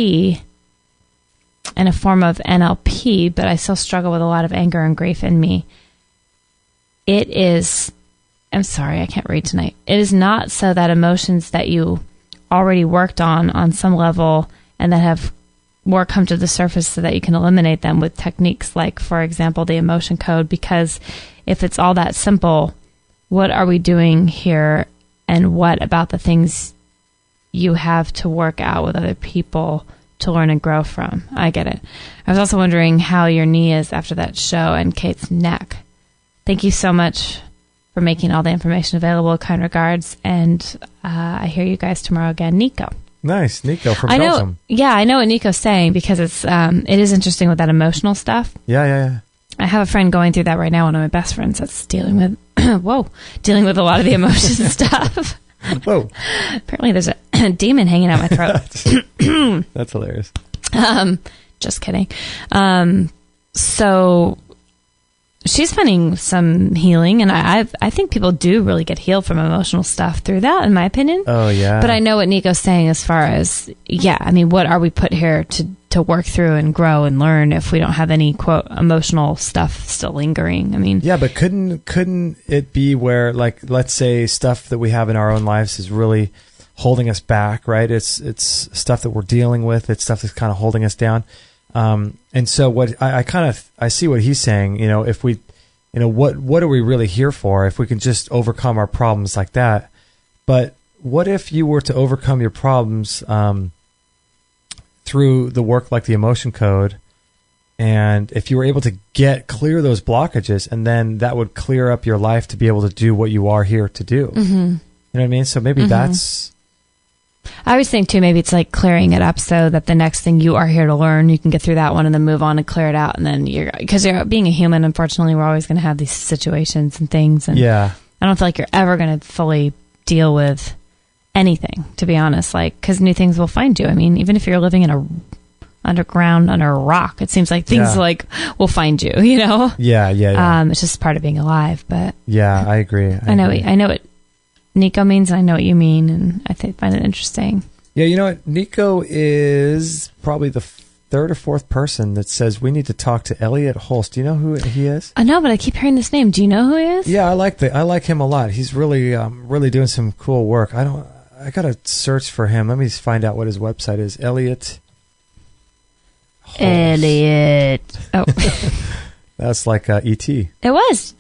and a form of NLP, but I still struggle with a lot of anger and grief in me. It is, I'm sorry, I can't read tonight. It is not so that emotions that you already worked on some level and that have more come to the surface so that you can eliminate them with techniques like, for example, the emotion code, because if it's all that simple, what are we doing here, and what about the things you have to work out with other people to learn and grow from? I get it. I was also wondering how your knee is after that show and Kate's neck. Thank you so much for making all the information available. Kind regards, and I hear you guys tomorrow again. Nico. Nice, Nico from I Belgium. know what Nico's saying, because it is interesting with that emotional stuff. Yeah. I have a friend going through that right now, one of my best friends that's dealing with dealing with a lot of the emotion stuff. Whoa. Apparently there's a demon hanging out my throat. That's hilarious. Just kidding. So she's finding some healing, and I think people do really get healed from emotional stuff through that, in my opinion. Oh, yeah. But I know what Nico's saying as far as, what are we put here to work through and grow and learn if we don't have any, quote, emotional stuff still lingering? I mean... Yeah, but couldn't it be where, like, let's say stuff that we have in our own lives is really holding us back, right? It's stuff that we're dealing with. It's stuff that's kind of holding us down. And so what I see what he's saying, if we, what are we really here for if we can just overcome our problems like that? But what if you were to overcome your problems, through the work like the emotion code, and if you were able to clear those blockages, and then that would clear up your life to be able to do what you are here to do. Mm-hmm. You know what I mean? So maybe that's... I always think, too, maybe it's like clearing it up so that the next thing you are here to learn, you can get through that one and then move on and clear it out. And then because being a human, unfortunately, we're always going to have these situations and things. And I don't feel like you're ever going to fully deal with anything, to be honest, because new things will find you. I mean, even if you're living in underground under a rock, it seems like things will find you, Yeah. It's just part of being alive. But yeah, I agree. I know what Nico means, and I know what you mean, and I find it interesting. Yeah, you know what? Nico is probably the third or fourth person that says we need to talk to Elliot Holst. Do you know who he is? I know, but I keep hearing this name. Do you know who he is? Yeah, I like him a lot. He's really really doing some cool work. I gotta search for him. Let me just find out what his website is. Elliot Holst. Elliot. Oh, that's like E.T. It was.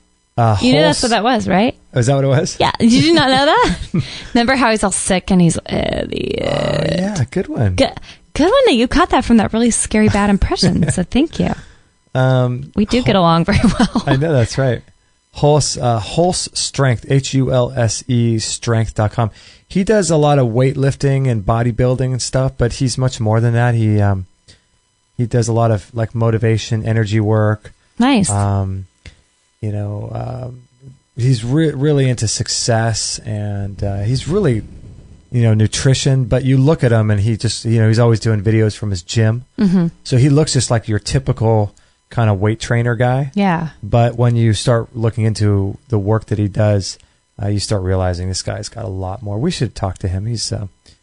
You knew that's what that was, right? Oh, is that what it was? Yeah. Did you not know that? Remember how he's all sick and he's yeah, good one. Good one that you caught that from that really scary bad impression. So thank you. We do get along very well. I know, that's right. Hulse Strength, HULSE strength.com. He does a lot of weightlifting and bodybuilding and stuff, but he's much more than that. He does a lot of like motivation, energy work. Nice. He's really into success, and he's really, nutrition. But you look at him, and he just, he's always doing videos from his gym. Mm-hmm. So he looks just like your typical kind of weight trainer guy. Yeah. But when you start looking into the work that he does, you start realizing this guy's got a lot more. We should talk to him. He's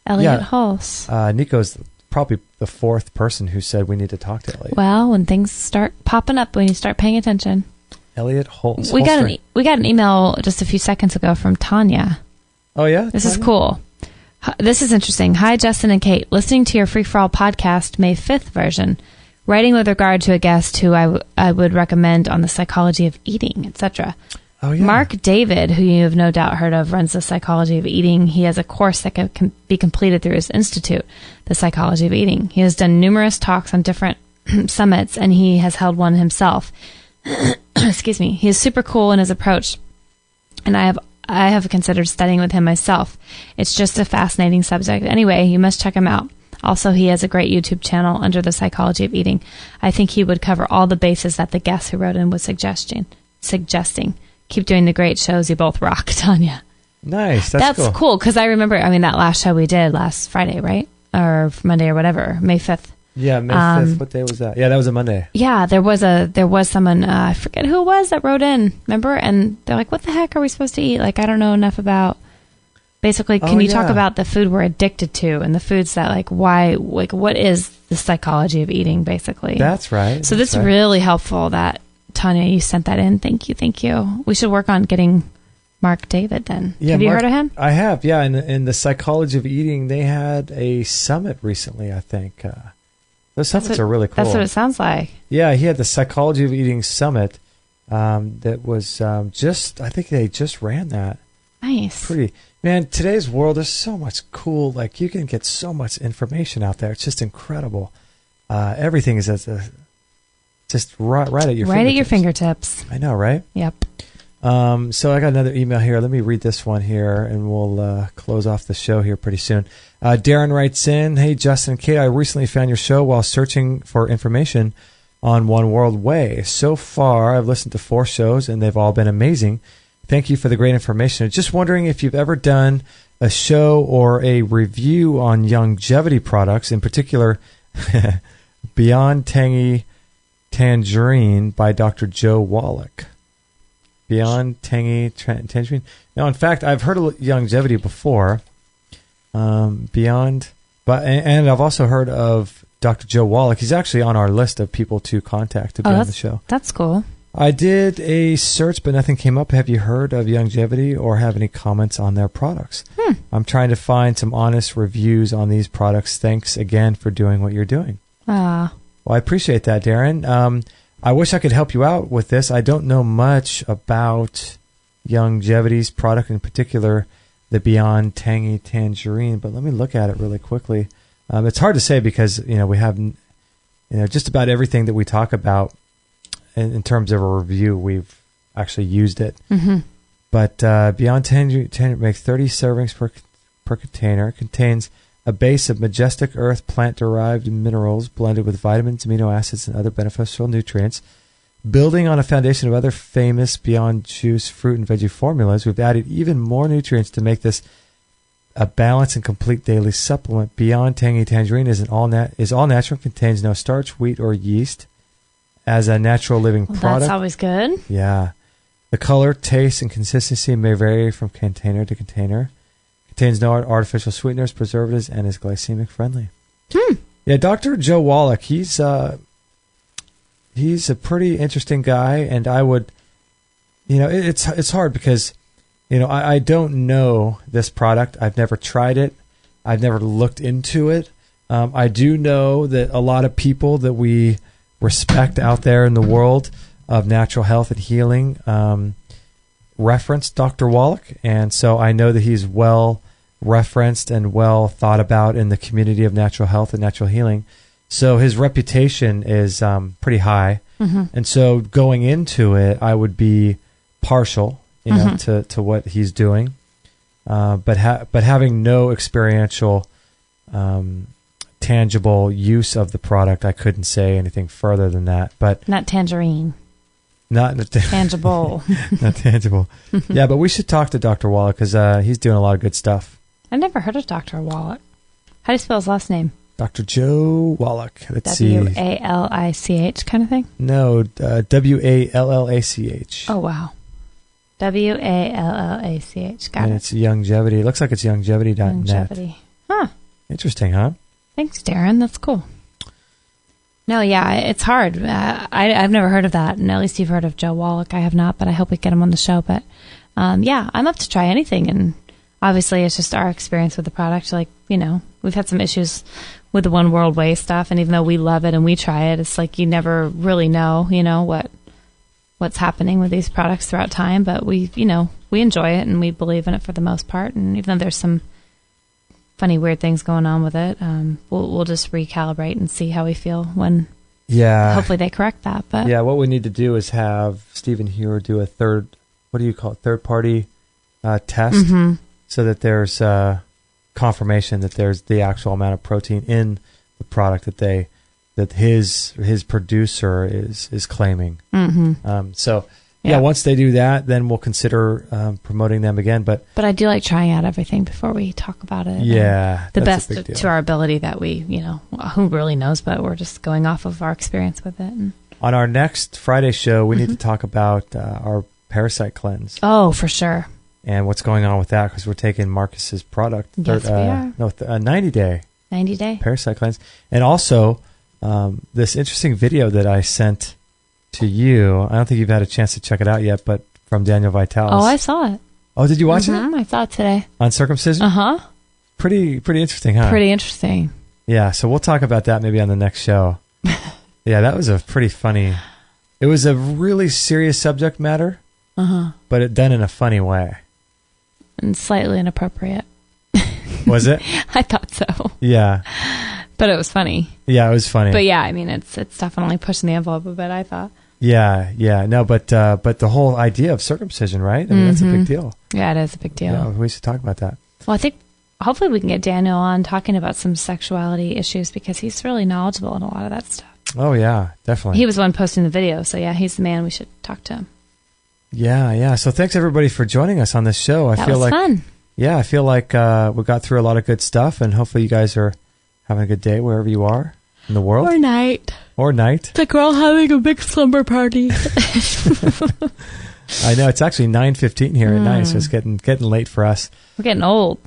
Elliot Hulse. Nico's probably the fourth person who said we need to talk to Elliot. Well, when things start popping up, when you start paying attention. Elliot Hulse. We got an email just a few seconds ago from Tanya. Oh yeah, this is cool. This is interesting. Hi, Justin and Kate. Listening to your Free for All podcast, May 5th version. Writing with regard to a guest who I would recommend on the psychology of eating, etc. Oh, yeah. Mark David, who you have no doubt heard of, runs the Psychology of Eating. He has a course that can be completed through his institute, the Psychology of Eating. He has done numerous talks on different summits, and he has held one himself. Excuse me. He is super cool in his approach, and I have considered studying with him myself. It's just a fascinating subject. Anyway, you must check him out. Also, he has a great YouTube channel under the Psychology of Eating. I think he would cover all the bases that the guest who wrote in was suggesting. Keep doing the great shows. You both rock, Tanya. Nice. That's cool because I remember, that last show we did last Friday, right? Or Monday or whatever, May 5th. Yeah, May 5th. What day was that? Yeah, that was a Monday. Yeah, there was someone, I forget who it was that wrote in, remember? And they're like, what the heck are we supposed to eat? Like, I don't know enough about... Basically, can you talk about the food we're addicted to and the foods that, what is the psychology of eating, basically? That's right. So that's really helpful that, Tanya, you sent that in. Thank you. We should work on getting Mark David then. Yeah, have you heard of him? I have, yeah. In the Psychology of Eating, they had a summit recently, I think. Those summits are really cool. That's what it sounds like. Yeah, he had the Psychology of Eating summit that was I think they just ran that. Nice. Pretty. Man, today's world is so much cool. Like, you can get so much information out there. It's just incredible. Everything is just right at your fingertips. Right at your fingertips. I know, right? Yep. So I got another email here. Let me read this one here, and we'll close off the show here pretty soon. Darren writes in, hey, Justin and Kate, I recently found your show while searching for information on One World Way. So far, I've listened to 4 shows, and they've all been amazing. Thank you for the great information. Just wondering if you've ever done a show or a review on longevity products, in particular, Beyond Tangy Tangerine by Dr. Joe Wallach. Beyond Tangy Tangerine. Now, in fact, I've heard of longevity before. And I've also heard of Dr. Joe Wallach. He's actually on our list of people to contact to be on the show. That's cool. I did a search, but nothing came up. Have you heard of Longevity or have any comments on their products? I'm trying to find some honest reviews on these products. Thanks again for doing what you're doing. Well, I appreciate that, Darren. I wish I could help you out with this. I don't know much about Longevity's product, in particular the Beyond Tangy Tangerine, but let me look at it really quickly. It's hard to say because we have just about everything that we talk about in terms of a review, we've actually used it. Mm-hmm. But Beyond Tangerine makes 30 servings per container. It contains a base of majestic earth plant-derived minerals blended with vitamins, amino acids, and other beneficial nutrients. Building on a foundation of other famous Beyond Juice fruit and veggie formulas, we've added even more nutrients to make this a balanced and complete daily supplement. Beyond Tangy Tangerine is all natural, contains no starch, wheat, or yeast. As a natural living product. That's always good. Yeah. The color, taste, and consistency may vary from container to container. Contains no artificial sweeteners, preservatives, and is glycemic friendly. Yeah, Dr. Joe Wallach, he's a pretty interesting guy, and I would, it's hard because, I don't know this product. I've never tried it. I've never looked into it. I do know that a lot of people that we respect out there in the world of natural health and healing, referenced Dr. Wallach, and so I know that he's well referenced and well thought about in the community of natural health and natural healing. So his reputation is pretty high. And so going into it, I would be partial, you know, to what he's doing, but having no experiential, tangible use of the product, I couldn't say anything further than that. But not tangerine. Not tangible. Not tangible. Yeah, but we should talk to Dr. Wallach because he's doing a lot of good stuff. I've never heard of Dr. Wallach. How do you spell his last name? Dr. Joe Wallach. Let's see. W-A-L-I-C-H kind of thing? No, W-A-L-L-A-C-H. Oh, wow. W-A-L-L-A-C-H. Got and it. It's Youngevity. It looks like it's Youngevity.net. Longevity. Huh. Interesting, huh? Thanks, Darren. That's cool. No, yeah, it's hard. I've never heard of that, and at least you've heard of Joe Wallach. I have not, but I hope we get him on the show. But, yeah, I'm up to try anything, and obviously it's just our experience with the product. Like, you know, we've had some issues with the One World Way stuff, and even though we love it and we try it, it's like you never really know, you know, what's happening with these products throughout time. But we enjoy it, and we believe in it for the most part. And even though there's some funny, weird things going on with it, we'll just recalibrate and see how we feel when hopefully they correct that. But yeah, what we need to do is have Stephen Hewer do a third party test, so that there's confirmation that there's the actual amount of protein in the product that his producer is claiming. So once they do that, then we'll consider promoting them again. But I do like trying out everything before we talk about it. Yeah, the best to our ability that we, you know, who really knows, but we're just going off of our experience with it. And on our next Friday show, we need to talk about our parasite cleanse. Oh, for sure. And what's going on with that, because we're taking Marcus's product. Yes, we are. No, 90-day. 90-day. Parasite cleanse. And also, this interesting video that I sent to you, I don't think you've had a chance to check it out yet, but from Daniel Vitalis. Oh, I saw it. Oh, did you watch it? I saw it today. On circumcision? Uh-huh. Pretty interesting, huh? Pretty interesting. Yeah, so we'll talk about that maybe on the next show. Yeah, that was a pretty funny... It was a really serious subject matter, but it done in a funny way. And slightly inappropriate. Was it? I thought so. Yeah. But it was funny. Yeah, it was funny. But yeah, I mean, it's definitely pushing the envelope a bit, I thought. Yeah. No, but the whole idea of circumcision, right? I mean, that's a big deal. Yeah, it is a big deal. Yeah, we should talk about that. Well, I think hopefully we can get Daniel on talking about some sexuality issues because he's really knowledgeable in a lot of that stuff. Oh, yeah, definitely. He was the one posting the video, so yeah, he's the man. We should talk to him. Yeah. So thanks everybody for joining us on this show. That was fun. Yeah, I feel like we got through a lot of good stuff, and hopefully you guys are having a good day wherever you are in the world. Or night. It's like we're all having a big slumber party. I know, it's actually 9:15 here at night, so it's getting late for us. We're getting old.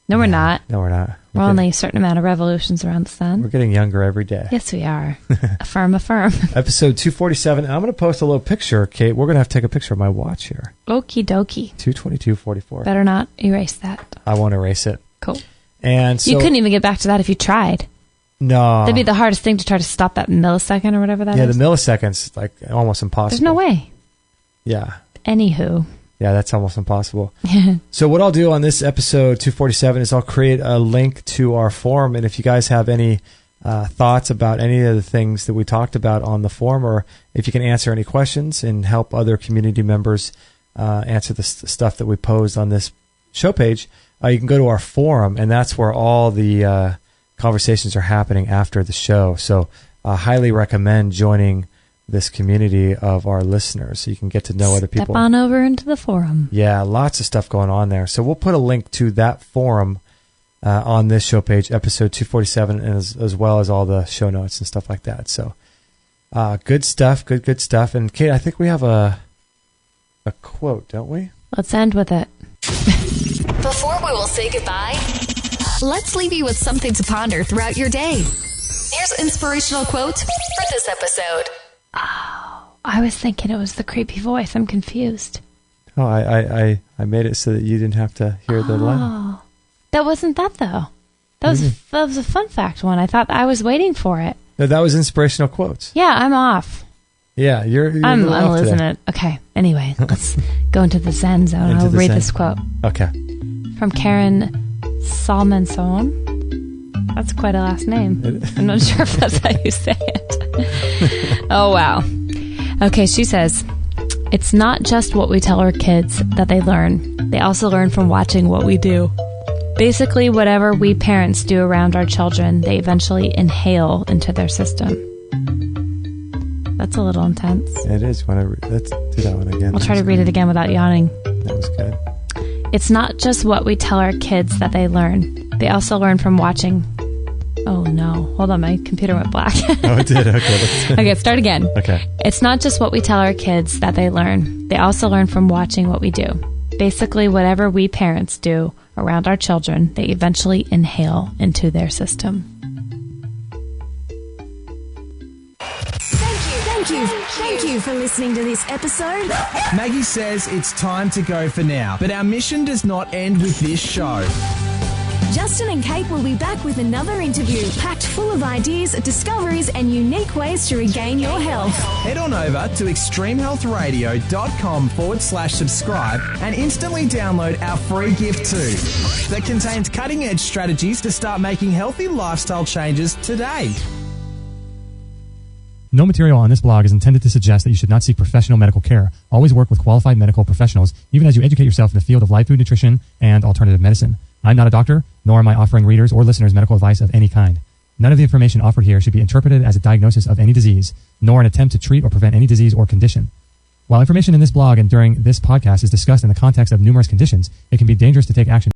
No, we're not. No, we're not. We're only a certain amount of revolutions around the sun. We're getting younger every day. Yes, we are. Affirm. Episode 247. I'm going to post a little picture, Kate. We're going to have to take a picture of my watch here. Okie dokie. 2:22:44. Better not erase that. I won't erase it. Cool. And so, you couldn't even get back to that if you tried. No. That'd be the hardest thing to try to stop that millisecond or whatever that is. Yeah, the milliseconds, like almost impossible. There's no way. Yeah. Anywho. Yeah, that's almost impossible. So what I'll do on this episode 247 is I'll create a link to our forum, and if you guys have any thoughts about any of the things that we talked about on the forum, or if you can answer any questions and help other community members answer the stuff that we posed on this show page, you can go to our forum, and that's where all the conversations are happening after the show. So I highly recommend joining this community of our listeners so you can get to know other people. Step on over into the forum. Yeah, lots of stuff going on there. So we'll put a link to that forum on this show page, episode 247, and as well as all the show notes and stuff like that. So good stuff, good stuff. And Kate, I think we have a quote, don't we? Let's end with it. Before we will say goodbye, let's leave you with something to ponder throughout your day. Here's an inspirational quote for this episode. Oh, I was thinking it was the creepy voice. I'm confused. Oh, I made it so that you didn't have to hear the line. Oh, that wasn't that though. That was a fun fact one. I thought I was waiting for it. No, that was inspirational quotes. Yeah, I'm off. Yeah, you're I'm losing today. it. Okay. Anyway, let's go into the Zen zone. I'll read this quote. Okay. From Karen Salmonson. That's quite a last name. I'm not sure if that's how you say it. Oh, wow. Okay, she says, it's not just what we tell our kids that they learn. They also learn from watching what we do. Basically, whatever we parents do around our children, they eventually inhale into their system. That's a little intense. It is. Let's do that one again. I'll try to read it again without yawning. That was good. It's not just what we tell our kids that they learn. They also learn from watching. Oh, no. Hold on. My computer went black. Oh, it did? Okay. Okay, start again. Okay. It's not just what we tell our kids that they learn. They also learn from watching what we do. Basically, whatever we parents do around our children, they eventually inhale into their system. Thank you for listening to this episode. Maggie says it's time to go for now, but our mission does not end with this show. Justin and Kate will be back with another interview packed full of ideas, discoveries, and unique ways to regain your health. Head on over to extremehealthradio.com/subscribe and instantly download our free gift too that contains cutting-edge strategies to start making healthy lifestyle changes today. No material on this blog is intended to suggest that you should not seek professional medical care. Always work with qualified medical professionals, even as you educate yourself in the field of live food nutrition and alternative medicine. I'm not a doctor, nor am I offering readers or listeners medical advice of any kind. None of the information offered here should be interpreted as a diagnosis of any disease, nor an attempt to treat or prevent any disease or condition. While information in this blog and during this podcast is discussed in the context of numerous conditions, it can be dangerous to take action